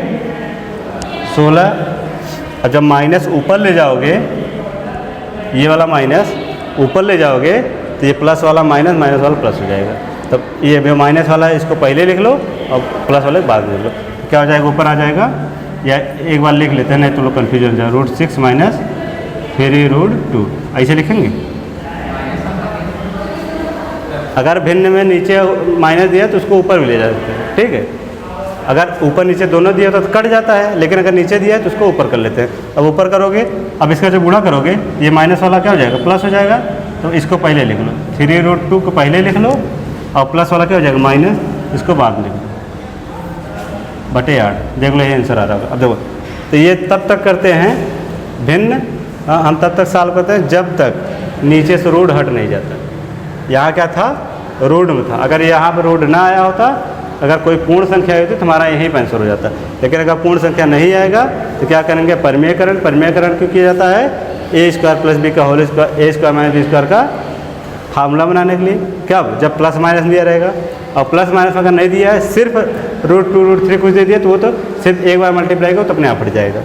16। और जब माइनस ऊपर ले जाओगे, ये वाला माइनस ऊपर ले जाओगे तो ये प्लस वाला माइनस, माइनस वाला प्लस हो जाएगा। तब ये माइनस वाला है इसको पहले लिख लो और प्लस वाले बाद में लिख लो, क्या हो जाएगा ऊपर आ जाएगा। या एक बार लिख लेते हैं, नहीं तो लोग कन्फ्यूजन हो जाए, रूट 6 माइनस 3 रूट 2, ऐसे लिखेंगे। अगर भिन्न में नीचे माइनस दिया तो उसको ऊपर भी ले जा सकते हैं, ठीक है। अगर ऊपर नीचे दोनों दिया तो कट जाता है, लेकिन अगर नीचे दिया है तो उसको ऊपर कर लेते हैं। अब ऊपर करोगे, अब इसका जो गुणा करोगे ये माइनस वाला क्या हो जाएगा प्लस हो जाएगा, तो इसको पहले लिख लो, 3 रूट 2 को पहले लिख लो, और प्लस वाला क्या हो जाएगा माइनस, इसको बाद में लिख लो, बटे 8। देख लो ये आंसर आ रहा होगा। अब देखो, तो ये तब तक करते हैं भिन्न, हम तब तक सॉल्व करते हैं जब तक नीचे से रूट हट नहीं जाता, यहाँ क्या था, रूट में था। अगर यहाँ पर रूट ना आया होता, अगर कोई पूर्ण संख्या आई होती तो हमारा यहीं पे आंसर हो जाता। लेकिन अगर पूर्ण संख्या नहीं आएगा तो क्या करेंगे, परिमेयकरण। परिमेयकरण क्यों किया जाता है, ए स्क्वायर प्लस बी का होल स्क्वायर, ए स्क्वायर माइनस बी स्क्वायर का फार्मूला बनाने के लिए। क्या, जब प्लस माइनस दिया रहेगा, और प्लस माइनस अगर नहीं दिया है, सिर्फ रूट 2 रूट 3 कुछ दे दिया, तो वो तो सिर्फ एक बार मल्टीप्लाई करो तो अपने आप हट जाएगा।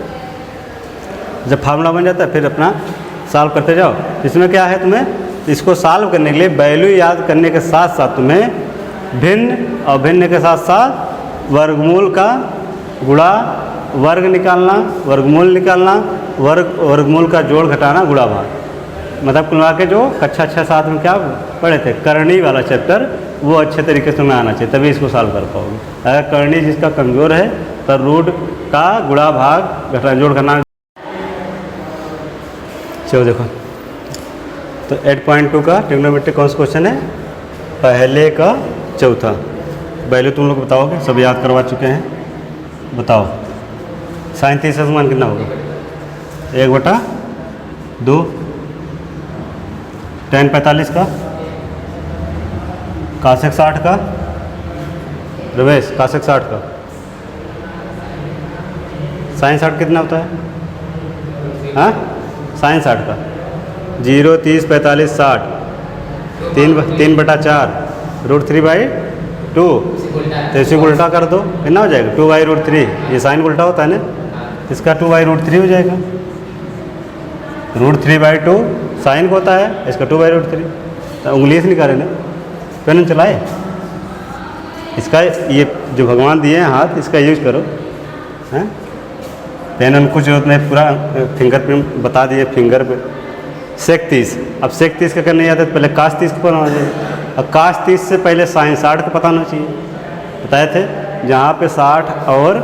जब फार्मूला बन जाता है फिर अपना सॉल्व करते जाओ। इसमें क्या है, तुम्हें इसको सॉल्व करने के लिए वैल्यू याद करने के साथ साथ तुम्हें भिन्न और भिन्न के साथ साथ वर्गमूल का गुणा, वर्ग निकालना, वर्गमूल निकालना, वर्गमूल का जोड़ घटाना, गुणा भाग, मतलब कुल मिला के जो कक्षा 6-7 में क्या पढ़े थे, करणी वाला चैप्टर, वो अच्छे तरीके से तुम्हें आना चाहिए, तभी इसको सॉल्व कर पाओगे। अगर करणी जिसका कमज़ोर है तो रूट का गुणा भाग घटाना जोड़ करना। चलो देखो, तो 8.2 का ट्रिग्नोमेट्री कौन सा क्वेश्चन है, पहले का चौथा। वैल्यू तुम लोग बताओगे, सब याद करवा चुके हैं, बताओ। साइन 30 का मान कितना होगा, 1/2, tan 45 का, cosec 60 का, रिवर्स cosec 60 का, साइन 60 कितना होता है, हाँ साइन 60 का 0, 30, 45, 60, 3/4 √3/2, तो इसी को उल्टा कर दो, कितना हो जाएगा 2/√3। ये साइन उल्टा होता है ना, इसका 2/√3 हो जाएगा। √3/2 साइन को होता है, इसका 2/√3। तो उंगली से निकाले ना, पेन चलाए, इसका ये जो भगवान दिए हैं हाथ, इसका यूज करो, हैं। पेन उनको जरूरत नहीं, पूरा फिंगर प्रिंट बता दिए फिंगर पे। सेक 30, अब सेक 30 का करने नहीं आता तो पहले काश 30 को पता होना चाहिए, और काश 30 से पहले साइन 60 को पता होना चाहिए। बताए थे, जहाँ पे 60 और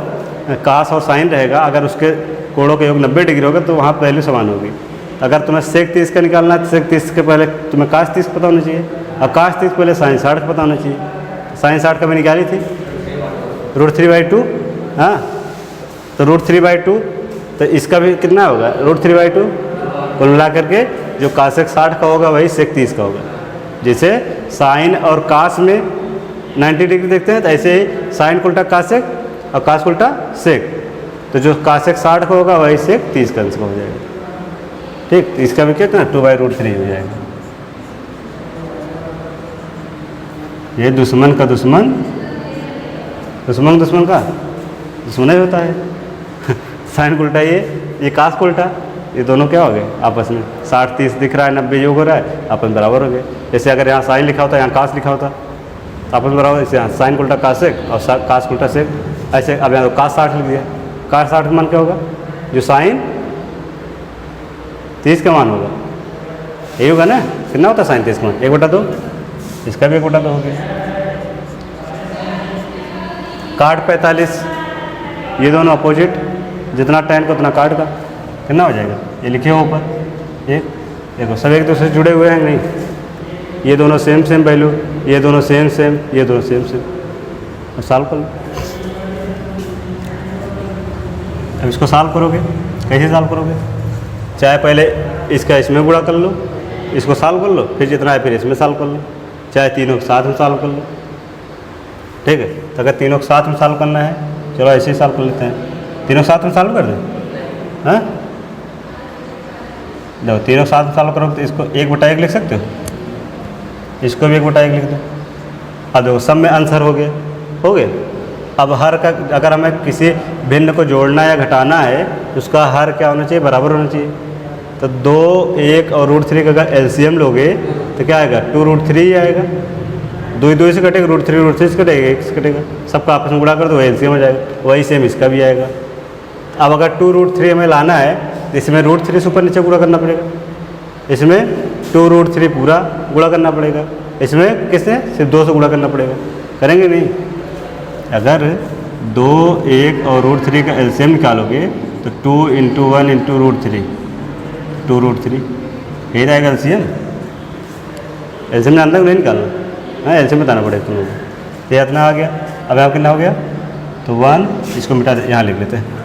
काश और साइन रहेगा, अगर उसके कोणों का योग 90 डिग्री होगा तो वहाँ वैल्यू समान होगी। अगर तुम्हें सेक 30 का निकालना है तो सेक 30 के पहले तुम्हें काश 30 पता होना चाहिए, और काश 30 पहले साइन 60 पता होना चाहिए। साइन 60 कभी निकाली थी, √3/2, हाँ, तो √3/2, तो इसका भी कितना होगा √3/2। कुल मिला करके जो cosec 60 का होगा वही sec 30 का होगा। जैसे साइन और कास में 90 डिग्री देखते हैं, तो ऐसे ही साइन को उल्टा cosec और कास को उल्टा sec, तो जो cosec 60 का होगा वही sec 30 का आंसर हो जाएगा। ठीक, तो इसका भी कितना 2/√3 हो जाएगा। ये दुश्मन का दुश्मन, दुश्मन का दुश्मन ही होता है। साइन को उल्टा ये कास को उल्टा, ये दोनों क्या हो गए आपस में, 60 30 दिख रहा है, 90 योग हो रहा है, आपस में बराबर हो गए। जैसे अगर यहाँ साइन लिखा होता, यहाँ कास लिखा होता, आपस में बराबर। जैसे यहाँ साइन को उल्टा कासेक और कास को उल्टा सेक, ऐसे। अब यहाँ तो कास 60 लिख दिया, कास 60 का मान क्या होगा, जो साइन 30 का मान होगा, यही होगा ना। कितना होता है साइन 30 का मान, 1/2, इसका भी 1/2 हो गया। काट 45, ये दोनों अपोजिट, जितना tan का उतना काट का, कितना हो जाएगा, ये लिखे हो ऊपर। एक देखो सब एक दूसरे से जुड़े हुए हैं नहीं, ये दोनों सेम वैल्यू, ये दोनों सेम, ये दोनों सेम। अब सॉल्व कर लो। अब इसको सॉल्व करोगे, कैसे सॉल्व करोगे, चाहे पहले इसका इसमें गुणा कर लो, इसको सॉल्व कर लो, फिर जितना है फिर इसमें सॉल्व कर लो, चाहे तीनों के साथ में सॉल्व कर लो। ठीक है, तो अगर तीनों के साथ में सॉल्व करना है, चलो ऐसे ही सॉल्व कर लेते हैं। तीनों के साथ में सॉल्व कर दें, हाँ, देखो तीनों के साथ में सॉल्व करोगे तो इसको 1/1 लिख सकते हो, इसको भी 1/1 लिख दो। अब देखो सब में आंसर हो गए। अब हर का अगर हमें किसी भिन्न को जोड़ना या घटाना है तो उसका हर क्या होना चाहिए, बराबर होना चाहिए। तो 2, 1 और √3 का अगर एलसीएम लोगे तो क्या आएगा, 2√3 ही आएगा। 2 से कटेगा, √3 से कटेगा, 1 से कटेगा, सबका आपस में गुणा कर दो, एलसीएम हो जाएगा। वही सेम इसका भी आएगा। अब अगर 2√3 हमें लाना है तो इसमें √3 से ऊपर नीचे गुणा करना पड़ेगा, इसमें 2√3 पूरा गुणा करना पड़ेगा, इसमें किससे सिर्फ 2 से गुणा करना पड़ेगा। करेंगे नहीं, अगर 2, 1 और √3 का एलसीएम निकालोगे तो 2 × 1 × √3, 2√3 यही रहेगा एलसीएम। एलसीएम में अंदर नहीं निकालना, हाँ एलसीएम बताना पड़ेगा तुम लोगों को। ये इतना आ गया। अब यहाँ कितना हो गया, तो 1, इसको मिटा दे, यहाँ लिख लेते हैं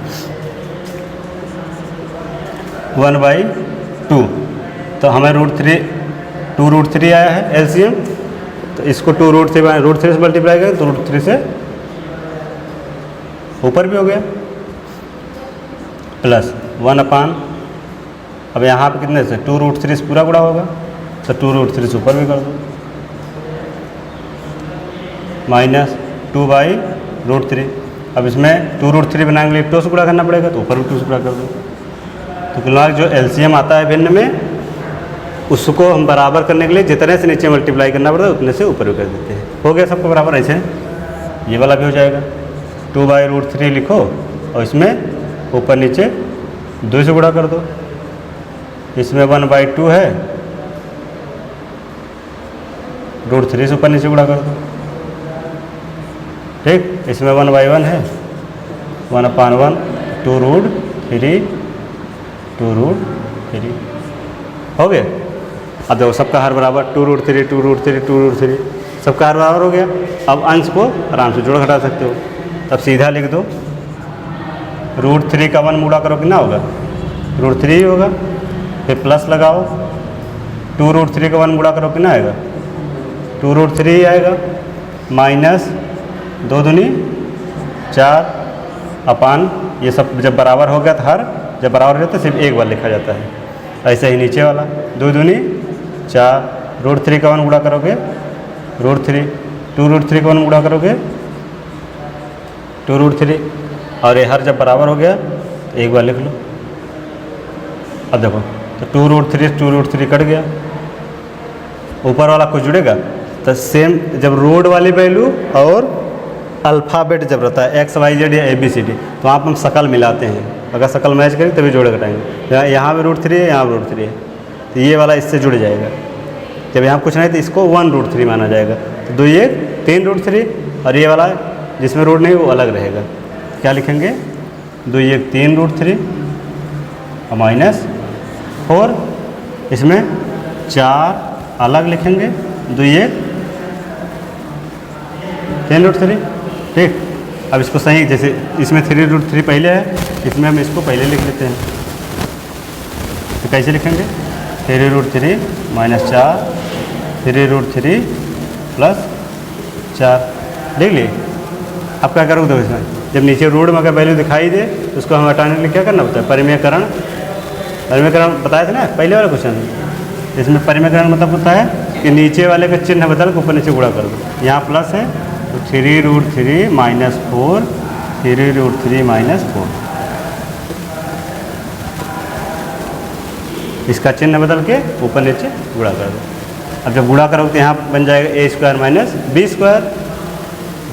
1/2। तो हमें √3 2√3 आया है एलसीएम, तो इसको 2√3 से मल्टीप्लाई करें तो √3 से ऊपर भी हो गया, प्लस 1/, अब यहाँ पे कितने से 2√3 से पूरा गुणा होगा, तो 2√3 से ऊपर भी कर दो, -2/√3। अब इसमें 2√3 बनाने के लिए 2 से गुणा करना पड़ेगा, तो ऊपर भी 2 से गुणा कर दो। तो फिलहाल जो एलसीएम आता है भिन्न में, उसको हम बराबर करने के लिए जितने से नीचे मल्टीप्लाई करना पड़ता है उतने से ऊपर भी कर देते हैं। हो गया सबको बराबर, ऐसे ये वाला भी हो जाएगा। 2/√3 लिखो और इसमें ऊपर नीचे 2 से गुणा कर दो। इसमें 1/2 है, √3 से ऊपर नीचे गुणा कर दो, ठीक। इसमें 1/1 है, 1/1, 2√3 हो गया। अब देखो सबका हर बराबर 2√3 सबका हर बराबर हो गया। अब अंश को आराम से जोड़ घटा सकते हो, तब सीधा लिख दो √3 का 1 गुणा करो कितना होगा, √3 ही होगा, फिर प्लस लगाओ, 2√3 का 1 गुणा करो कितना आएगा, 2√3 ही आएगा, माइनस 2 दूनी 4 अपान, ये सब जब बराबर हो गया तो हर जब बराबर हो जाता है सिर्फ एक बार लिखा जाता है। ऐसे ही नीचे वाला 2 दूनी 4, √3 का 1 गुणा करोगे √3, 2√3 का 1 गुणा करोगे 2√3, और ये हर जब बराबर हो गया तो एक बार लिख लो। अब देखो तो 2√3 कट गया, ऊपर वाला कुछ जुड़ेगा, तो सेम जब रोड वाली वैल्यू और अल्फ़ाबेट जब रहता है XYZ या ABCD, तो वहाँ पर हम शकल मिलाते हैं, अगर शकल मैच करें तभी जोड़ घटाएंगे। यहाँ भी √3 है, यहाँ भी √3 है, तो ये वाला इससे जुड़ जाएगा। जब यहाँ कुछ नहीं तो इसको 1√3 माना जाएगा, तो 2 1 3√3, और ये वाला जिसमें रूट नहीं वो अलग रहेगा। क्या लिखेंगे, 2 1 3√3 और -4, इसमें 4 अलग लिखेंगे, 2 1 3√3, ठीक। अब इसको सही, जैसे इसमें 3√3 पहले है, इसमें हम इसको पहले लिख लेते हैं, तो कैसे लिखेंगे, 3√3 -4, 3√3 + 4 लिख लिए। अब क्या करोगे, तो इसमें जब नीचे रूट में अगर वैल्यू दिखाई दे तो उसको हम हटाने के लिए क्या करना होता है, परिमेयकरण बताया था ना पहले वाला क्वेश्चन। इसमें परिमेयकरण मतलब होता है कि नीचे वाले का चिन्ह बदल के ऊपर नीचे गुणा कर दो। यहाँ प्लस है तो 3√3 -4, 3√3 -4, इसका चिन्ह बदल के ऊपर नीचे गुणा कर दो। अब जब गुणा करोगे तो यहाँ बन जाएगा a² - b²,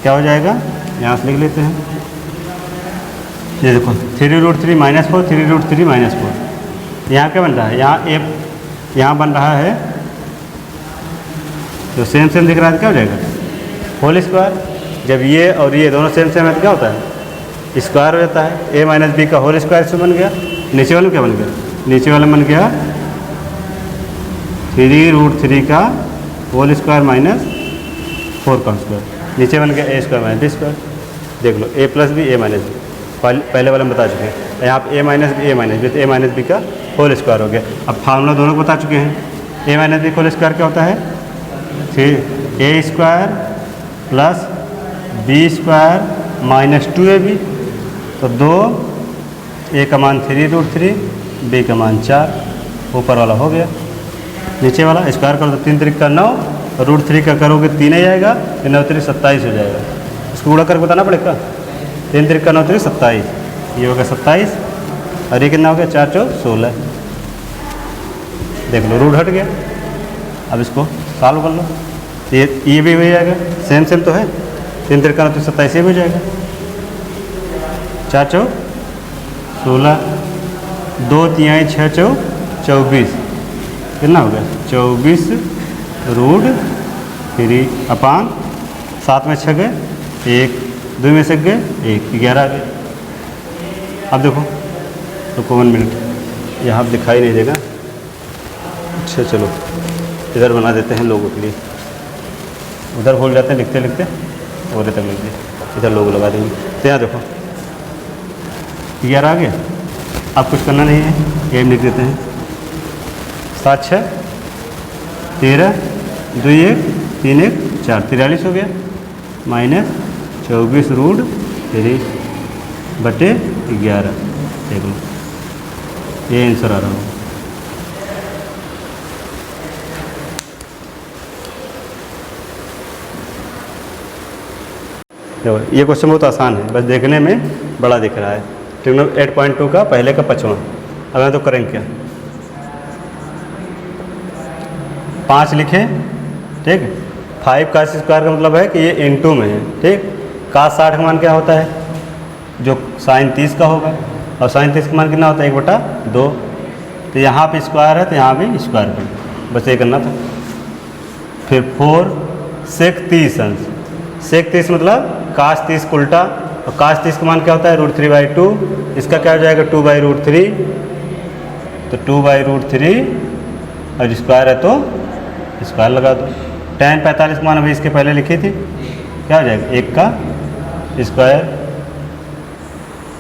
क्या हो जाएगा, यहाँ से लिख लेते हैं। ये देखो 3√3 -4, 3√3 -4, यहाँ क्या बन रहा है, यहाँ बन रहा है जो सेम दिख रहा है, क्या हो जाएगा, होल स्क्वायर। जब ये और ये दोनों सेम है तो क्या होता है, स्क्वायर हो जाता है। a - b का होल स्क्वायर से बन गया। नीचे वाले में क्या बन गया, नीचे वाले में बन गया 3√3 का होल स्क्वायर -4 का स्क्वायर, नीचे बन गया a² - b²। देख लो a + b, a - b, पहले वाले में बता चुके हैं। यहाँ पे a - b, तो a - b का होल स्क्वायर हो गया। अब फार्मूला दोनों को बता चुके हैं। a - b होल स्क्वायर क्या होता है, a² + b² - 2ab, तो 2, a का मान 3√3, b का मान 4, ऊपर वाला हो गया। नीचे वाला स्क्वायर करो तो 3 3 का 9, और √3 का करोगे 3 ही आएगा, 9 3 27 हो जाएगा। इसको गुणा करके बताना पड़ेगा, 3 3 का 9 3 27, ये हो गया 27, और ये कितना हो गया, 4 4 16। देख लो रूट हट गया। अब इसको सॉल्व कर लो, ये भी हो जाएगा, सेम तो है, 3 3 का 9 3 27 हो जाएगा, 4 4 16, 2 3 6 4 24, कितना हो गया, 24√3 अपान 7 में 6 गए 1, 2 में से गए 1, 11 आ गए। अब देखो तो 1 मिनट, यहाँ दिखाई नहीं देगा। अच्छा चलो इधर बना देते हैं लोगों के लिए, उधर भूल जाते हैं लिखते लिखते, और तक लिख दिए, इधर लोग लगा देंगे। तो यहाँ देखो 11 आ गया। अब कुछ करना नहीं है, ये लिख देते हैं 7 6 13 2 1 3 1 4 43 हो गया, माइनस 24√3 बटे 11। देख लो ये आंसर आ रहा हो। देखो ये क्वेश्चन बहुत आसान है, बस देखने में बड़ा दिख रहा है। ट्रिग्नो 8.2 का पहले का 5वां। अब मैं तो करेंगे क्या, 5 लिखें, ठीक। 5 का स्क्वायर का मतलब है कि ये इनटू में है, ठीक। cos 60 का मान क्या होता है, जो sin 30 का होगा, और sin 30 का मान कितना होता है 1/2। तो यहाँ पे स्क्वायर है तो यहाँ भी स्क्वायर पे, बस ये करना था। फिर 4 sec 30 अंश, sec 30 मतलब cos 30 को उल्टा, और cos 30 का मान क्या होता है √3/2। इसका क्या हो जाएगा 2/√3, तो 2/√3 और स्क्वायर है तो स्क्वायर लगा दो। tan 45 का मान अभी इसके पहले लिखी थी, क्या हो जाएगा 1 का स्क्वायर।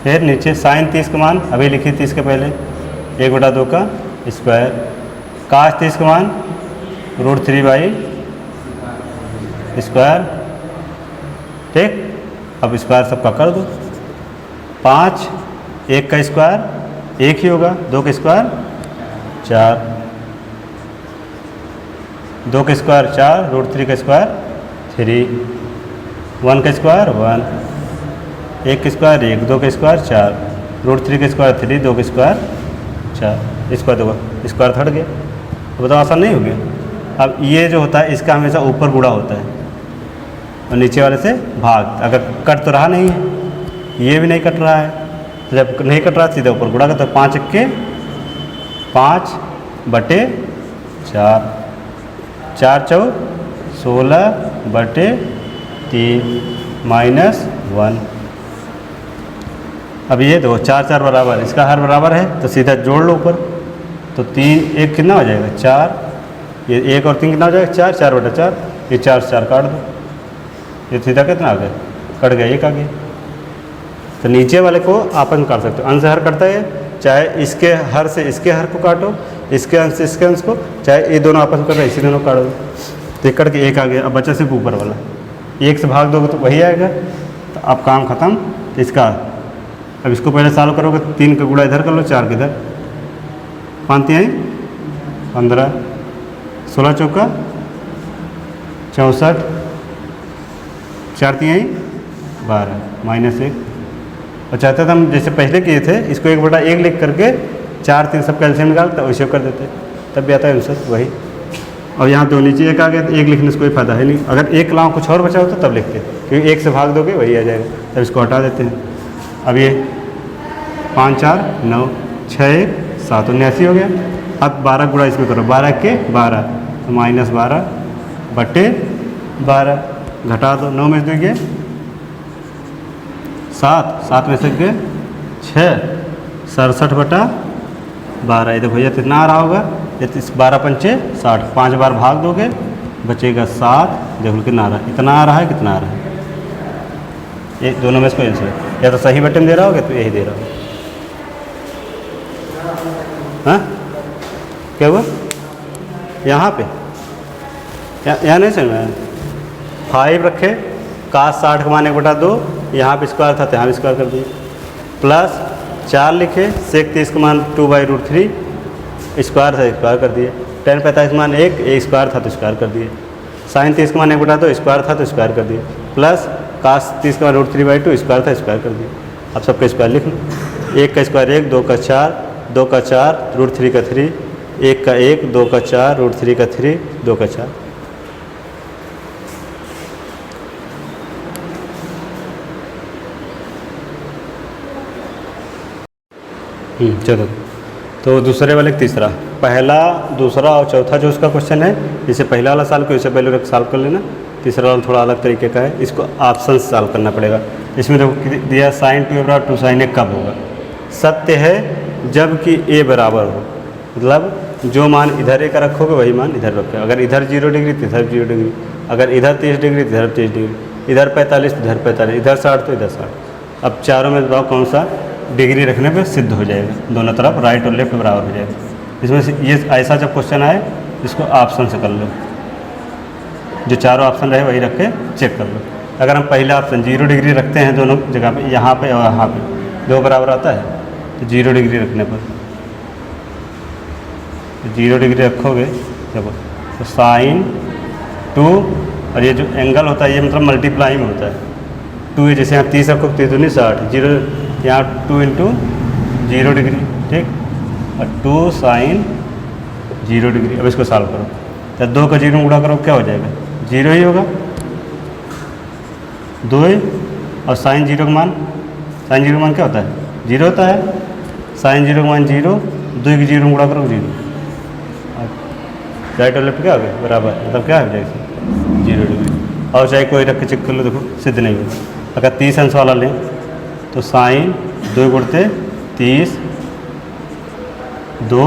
फिर नीचे sin 30 का मान अभी लिखी थी इसके पहले 1/2 का स्क्वायर। cos 30 का मान √3/स्क्वायर, ठीक। अब स्क्वायर सबका कर दो। 5 1 का स्क्वायर 1 ही होगा, 2 का स्क्वायर 4, 2 का स्क्वायर 4, √3 का स्क्वायर 3, 1 का स्क्वायर 1, 1 का स्क्वायर 1, 2 का स्क्वायर 4, √3 का स्क्वायर 3, 2 का स्क्वायर 4, स्क्वायर 2 का स्क्वायर हट गया। तो बताओ आसान नहीं हो गया। अब ये जो होता है इसका हमेशा ऊपर गुणा होता है और नीचे वाले से भाग। अगर कट तो रहा नहीं है, ये भी नहीं कट रहा है, तो जब नहीं कट रहा सीधे ऊपर गुणा करते, 5 1 5 बटे 4, 4 4 16 बटे 3 माइनस 1। अब ये देखो 4 4 बराबर, इसका हर बराबर है तो सीधा जोड़ लो ऊपर, तो 3 1 कितना हो जाएगा 4, ये 1 और 3 कितना हो जाएगा 4, 4 बटा 4, ये 4 से 4 काट दो, ये सीधा कितना आ गया कट गया 1 आ गया। तो नीचे वाले को आपस में काट सकते हो, अंश हर कटता है, चाहे इसके हर से इसके हर को काटो, इसके अंश से इसके अंश को, चाहे ये दोनों आपस में कट रहे इसी दोनों काट दो, तो कट के 1 आ गया। अब बचा सिर्फ ऊपर वाला, 1 से भाग दोगे तो वही आएगा, तो अब काम खत्म। तो इसका अब इसको पहले सॉल्व करोगे, 3 का गुणा इधर कर लो, 4 किधर, 5 3 15, 16 चौका 64, 4 3 12 माइनस 1। और चाहते थे हम जैसे पहले किए थे इसको 1/1 लिख करके 4 3 सब कैल्शियम निकालते वैसे कर देते, तब भी आता है आंसर वही। और यहाँ दो नीचे 1 आ गया तो 1 लिखने से कोई फायदा है नहीं, अगर 1 लाओ कुछ और बचा हो तो तब लिखते, क्योंकि 1 से भाग दोगे वही आ जाएगा, तब इसको हटा देते हैं। अब ये 5 4 9 6 1 7 79 हो गया। अब 12 गुणा इसमें करो, 12 के 12 तो माइनस 12 बटे 12, घटा दो, 9 में से 2 गए 7, 7 में से गए 6, 67 बटा 12। ये देखो भैया कितना आ रहा होगा, 12 पंचे 60, 5 बार भाग दोगे बचेगा 7, देखो कितना आ रहा है, इतना आ रहा है, कितना आ रहा है, ये दोनों में इसको आंसर या तो सही बटन दे रहा होगा तो यही दे रहा होगा। हाँ क्या हुआ यहाँ पे, यहाँ नहीं समझ में, 5 रखे, cos 60 का मान 1/2, यहाँ पे स्क्वायर था तो यहाँ भी स्क्वायर कर दिए, प्लस 4 लिखे, sec 30 का मान 2/√3, स्क्वायर था स्क्वायर कर दिए, tan 45 का मान 1 स्क्वायर था तो स्क्वायर कर दिए, sin 30 का मान 1/2 स्क्वायर था तो स्क्वायर कर दिए, प्लस cos 30 का मान √3/2 स्क्वायर था स्क्वायर कर दिए। अब सबका स्क्वायर लिख लो, 1 का स्क्वायर 1, 2 का 4, 2 का 4, √3 का 3, 1 का 1, 2 का 4, √3 का 3, 2 का 4। चलो तो दूसरे वाले तीसरा, पहला दूसरा और चौथा जो उसका क्वेश्चन है, जैसे पहला वाला सॉल्व किया उससे पहले सॉल्व कर लेना, तीसरा वाला थोड़ा अलग तरीके का है, इसको ऑप्शन से सॉल्व करना पड़ेगा। इसमें देखो दिया sin 2a 2 sin a कब होगा, सत्य है जब कि a बराबर हो, मतलब जो मान इधर a का रखोगे वही मान इधर रखोगे, अगर इधर 0 डिग्री तो इधर 0 डिग्री, अगर इधर 30 डिग्री तो इधर 30 डिग्री, इधर 45 तो इधर 45, इधर 60 तो इधर 60। अब चारों में बताओ कौन सा डिग्री रखने पे सिद्ध हो जाएगा, दोनों तरफ राइट और लेफ्ट बराबर हो जाएगा। इसमें से ये ऐसा जब क्वेश्चन आए इसको ऑप्शन से कर लो, जो चारों ऑप्शन रहे वही रख के चेक कर लो। अगर हम पहला ऑप्शन 0 डिग्री रखते हैं दोनों जगह पे, यहाँ पे और यहाँ पे, दो बराबर आता है, तो 0 डिग्री रखने पर 0 डिग्री रखोगे देखो, तो साइन 2, और ये जो एंगल होता है ये मतलब मल्टीप्लाई में होता है 2 है, जैसे यहाँ 30 रखो 30 दूनी 60, 0 यहाँ 2 इंटू 0 डिग्री, ठीक, और 2 साइन 0 डिग्री। अब इसको सॉल्व करो, तो 2 का 0 में गुणा करो क्या हो जाएगा, 0 ही होगा, 2 है, और साइन 0 का मान, साइन 0 का मान क्या होता है, 0 होता है, साइन 0 का मान 0, 2 की 0 में गुणा करो 0, राइट और लेफ्ट क्या हो गया बराबर, मतलब क्या हो जाएगा 0 डिग्री। और चाहे कोई रख के चेक कर लो, देखो सिद्ध नहीं होगा। अगर 30 अंश वाला लें तो साइन 2 गुणते 30, 2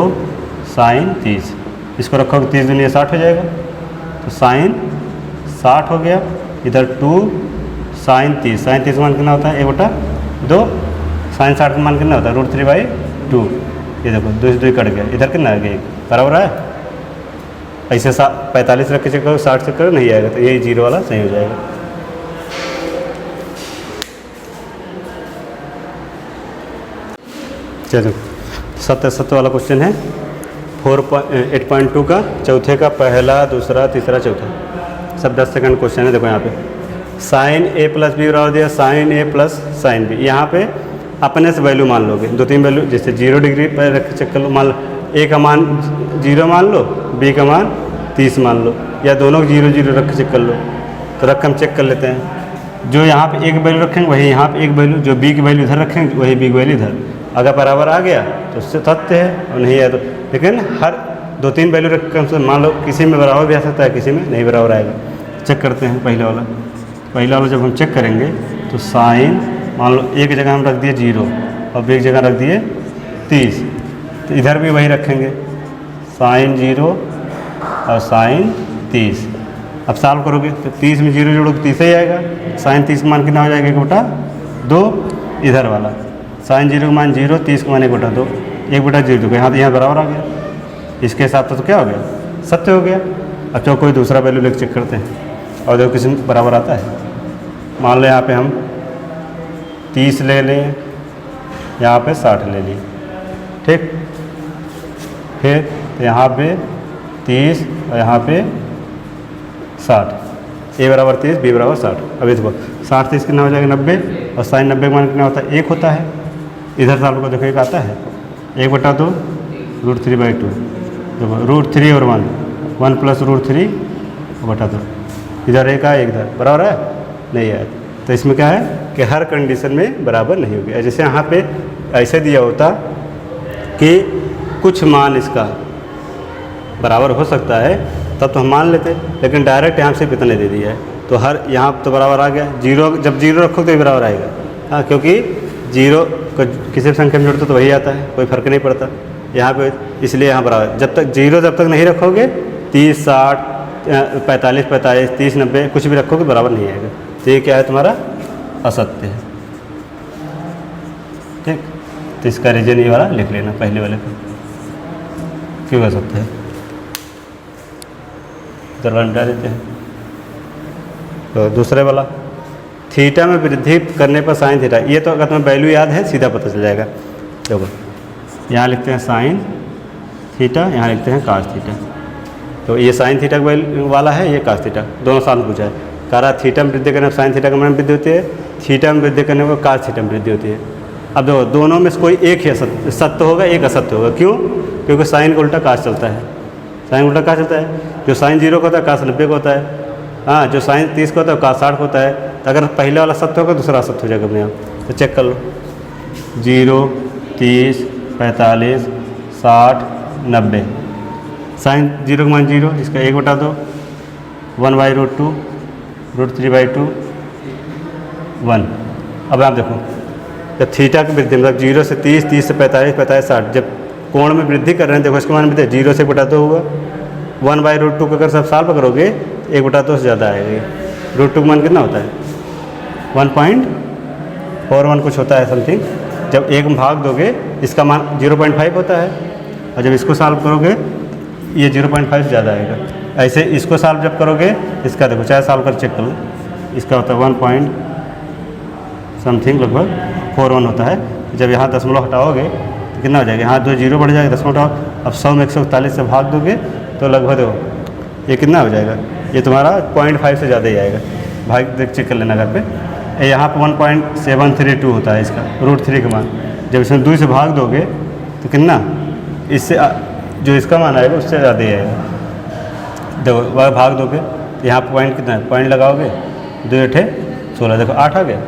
साइन 30, इसको रखोगे 30 दूनी 60 हो जाएगा, तो साइन 60 हो गया, इधर 2 साइन 30, साइन 30 मान कितना होता है 1/2, साइन 60 का मान कितना होता है √3/2, ये देखो 2 से 2 कट गया, इधर कितना आ गया बराबर है। ऐसे 45 रख के चेक करो, 60 चेक करो नहीं आएगा, तो यही 0 वाला सही हो जाएगा। चलो 7 वाला क्वेश्चन है 8.2 का, चौथे का पहला, दूसरा, तीसरा, चौथा, सब 10 सेकंड क्वेश्चन है। देखो यहाँ पे साइन a प्लस बी बराबर दिया sign a plus sign B, यहाँ पे अपने से वैल्यू मान लोगे, 2-3 वैल्यू, जैसे 0 डिग्री पर रख के चेक कर लो, मान लो a का मान 0 मान लो, b का मान 30 मान लो, या दोनों 0-0 रख के चेक कर लो। तो रख हम चेक कर लेते हैं, जो यहाँ पे एक वैल्यू रखेंगे वही यहाँ पे एक वैल्यू, जो b की वैल्यू इधर रखेंगे वही b की वैल्यू इधर, अगर बराबर आ गया तो उससे तथ्य है, और नहीं आया तो, लेकिन हर 2-3 वैल्यू रख कर मान लो किसी में बराबर भी आ सकता है, किसी में नहीं बराबर आएगा। चेक करते हैं पहले वाला जब हम चेक करेंगे तो साइन मान लो एक जगह हम रख दिए 0 और एक जगह रख दिए 30, तो इधर भी वही रखेंगे साइन 0 और साइन 30। अब सॉल्व करोगे तो 30 में 0 जोड़ोगे 30 ही आएगा, साइन 30 का मान कितना हो जाएगा 1/2, इधर वाला साइन 0 का मान 0, 30 का मान 1/2, 1/0, यहाँ तो यहाँ बराबर आ गया, इसके हिसाब से तो क्या हो गया सत्य हो गया। अब चलो कोई दूसरा वैल्यू लेकर चेक करते हैं, और देखो किसी में बराबर आता है, मान लो यहाँ पे हम 30 ले लें, यहाँ पे 60 ले लिए, ठीक, फिर तो यहाँ पे 30 और यहाँ पे 60, a बराबर 30 b बराबर 60। अभी देखो 60 30 कितना हो जाएगा 90, और साइन 90 का मान कितना होता है 1 होता है, इधर सॉल्व को देखो एक आता है 1/2 √3/2, देखो √3 और 1 प्लस √3/2, इधर एक आया इधर बराबर है नहीं आया, तो इसमें क्या है कि हर कंडीशन में बराबर नहीं होगी। जैसे यहाँ पे ऐसे दिया होता कि कुछ मान इसका बराबर हो सकता है तब तो हम मान लेते, लेकिन डायरेक्ट यहाँ सिर्फ इतने दे दिया है, तो हर यहाँ तो बराबर आ गया, 0 जब 0 रखो तो ये बराबर आएगा, हाँ, क्योंकि 0 को किसी भी संख्या में जोड़ते तो वही आता है, कोई फर्क नहीं पड़ता यहाँ पे, इसलिए यहाँ बराबर। जब तक 0 जब तक नहीं रखोगे 30 60 45 45 30 90 कुछ भी रखोगे बराबर नहीं आएगा, तो ये क्या है तुम्हारा असत्य है, ठीक। तो इसका रीजन ये वाला लिख लेना, पहले वाले को क्यों असत्य है, इधर हटा देते हैं। तो दूसरे वाला थीटा में वृद्धि करने पर साइन थीटा, ये तो अगर तुम्हें वैल्यू याद है सीधा पता चल जाएगा। देखो यहाँ लिखते हैं साइन थीटा, यहाँ लिखते हैं कास थीटा, तो ये साइन थीटा वाला है, ये कास थीटा, दोनों साथ पूछा है। कह रहा थीटा में वृद्धि करने पर साइन थीटा का मान वृद्धि होती है, थीटा में वृद्धि करने पर कास थीटा में वृद्धि होती है। अब देखो दोनों में से कोई एक ही सत्य होगा, एक असत्य होगा, क्यों, क्योंकि साइन का उल्टा कास चलता है, साइन उल्टा कास चलता है, जो साइन 0 का होता है कास 90 का होता है, हाँ, जो साइन 30 का होता है कास 60 का होता है। तो अगर पहले वाला सत्य होगा दूसरा असत्य हो जाएगा अपने आप, तो चेक कर लो 0 30 45 60 90, साइन 0 का मान 0, इसका 1/2 1/√2 √3/2 1। अब आप देखो जब थीटा की वृद्धि मतलब 0 से 30 30 से 45 45 60 जब कोण में वृद्धि कर रहे हैं, देखो इसका मान वृद्धि 0 से 1/2 होगा, 1/√2 का अगर सब सॉल्व करोगे 1/2 से ज़्यादा आएगा। √2 का मान कितना होता है 1.41 कुछ होता है समथिंग, जब एक में भाग दोगे इसका मान 0.5 होता है, और जब इसको सॉल्व करोगे ये 0.5 से ज़्यादा आएगा। ऐसे इसको सॉल्व जब करोगे, इसका देखो चाहे सॉल्व कर चेक कर लो, इसका होता है 1 पॉइंट समथिंग लगभग 41 होता है। जब यहाँ दशमलव हटाओगे तो कितना हो जाएगा, यहाँ 2 जीरो बढ़ जाएगा, दशमलव हटाओ, अब 100 में 141 से भाग दोगे तो लगभग देखो ये कितना हो जाएगा, ये तुम्हारा 0.5 से ज़्यादा ही आएगा। भाग देख चेक कर लेना घर पे। यहाँ पर 1.732 होता है इसका √3 का मान। जब इसमें 2 से भाग दोगे तो कितना, इससे जो इसका मान आएगा उससे ज़्यादा ही आएगा। देखो वह भाग दोगे तो यहाँ पॉइंट कितना है, पॉइंट लगाओगे 2 8 16, देखो 8 आ गया,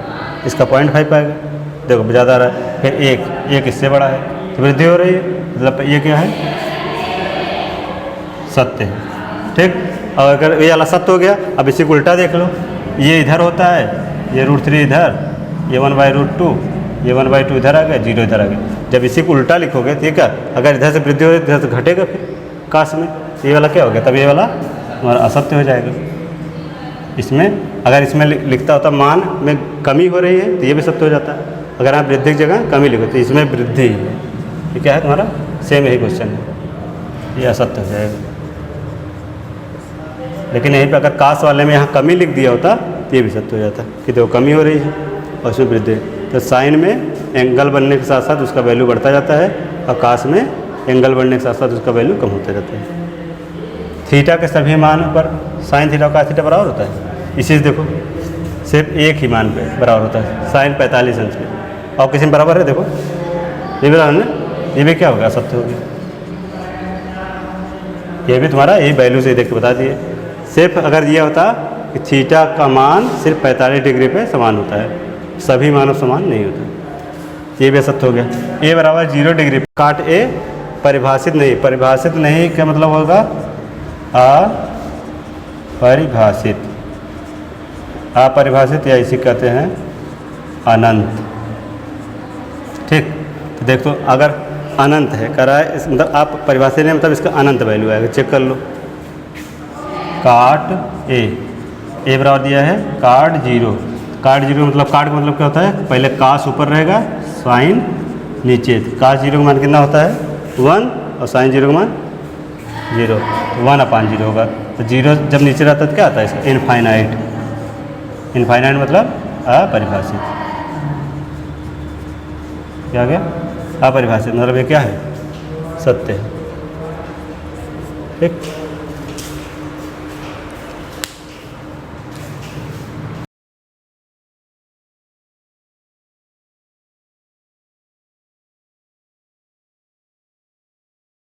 इसका 0.5 आएगा, देखो ज़्यादा आ रहा है। फिर एक इससे बड़ा है तो वृद्धि हो रही है, मतलब ये क्या है, सत्य है। ठीक, और अगर ये वाला सत्य हो गया, अब इसी को उल्टा देख लो, ये इधर होता है, ये √3 इधर, ये 1/√2, ये 1/2 इधर आ गया, 0 इधर आ गया। जब इसी को उल्टा लिखोगे तो ये क्या, अगर इधर से वृद्धि हो रही है इधर से घटेगा, फिर काश में ये वाला क्या हो गया, तब ये वाला हमारा असत्य हो जाएगा। इसमें अगर इसमें लिखता होता मान में कमी हो रही है तो ये भी सत्य हो जाता है। अगर आप वृद्धि की जगह कमी लिखो तो इसमें वृद्धि है, ये क्या है तुम्हारा, सेम यही क्वेश्चन है, ये असत्य हो जाएगा। लेकिन यहीं पे अगर काश वाले में यहाँ कमी लिख दिया होता तो ये भी सत्य हो जाता कि देखो कमी हो रही है और उसमें वृद्धि। तो साइन में एंगल बनने के साथ साथ उसका वैल्यू बढ़ता जाता है, और काश में एंगल बढ़ने के साथ साथ उसका वैल्यू कम होता जाता है। थीटा के सभी मान पर साइन थीटा का थीटा बराबर होता है, इसी से देखो सिर्फ एक ही मान पे बराबर होता है, साइन 45 अंश पे, और किसी में बराबर है, देखो ये बराबर ना, ये भी क्या होगा, सत्य हो गया। ये भी तुम्हारा यही वैल्यू से देख के बता दिए। सिर्फ अगर ये होता कि थीटा का मान सिर्फ 45 डिग्री पे समान होता है, सभी मानों समान नहीं होता, ये भी सत्य हो गया। ए बराबर 0 डिग्री, काट ए परिभाषित नहीं, परिभाषित नहीं क्या मतलब होगा, अपरिभाषित, अपरिभाषित या इसी कहते हैं अनंत। ठीक, तो देखो अगर अनंत है करा है, इस मतलब आप परिभाषित नहीं मतलब इसका अनंत वैल्यू आएगा, चेक कर लो। काट ए बराबर दिया है काट 0, काट 0 मतलब, काट का मतलब क्या होता है, पहले काश ऊपर रहेगा साइन नीचे, काश 0 का मान कितना होता है 1 और साइन 0 का मान 0, 1/0 होगा। तो 0 जब नीचे रहता है तो क्या आता है इसका, इनफाइनाइट, इनफाइनाइट मतलब अपरिभाषित, क्या आ गया, अपरिभाषित मतलब ये क्या है, सत्य है। ठीक।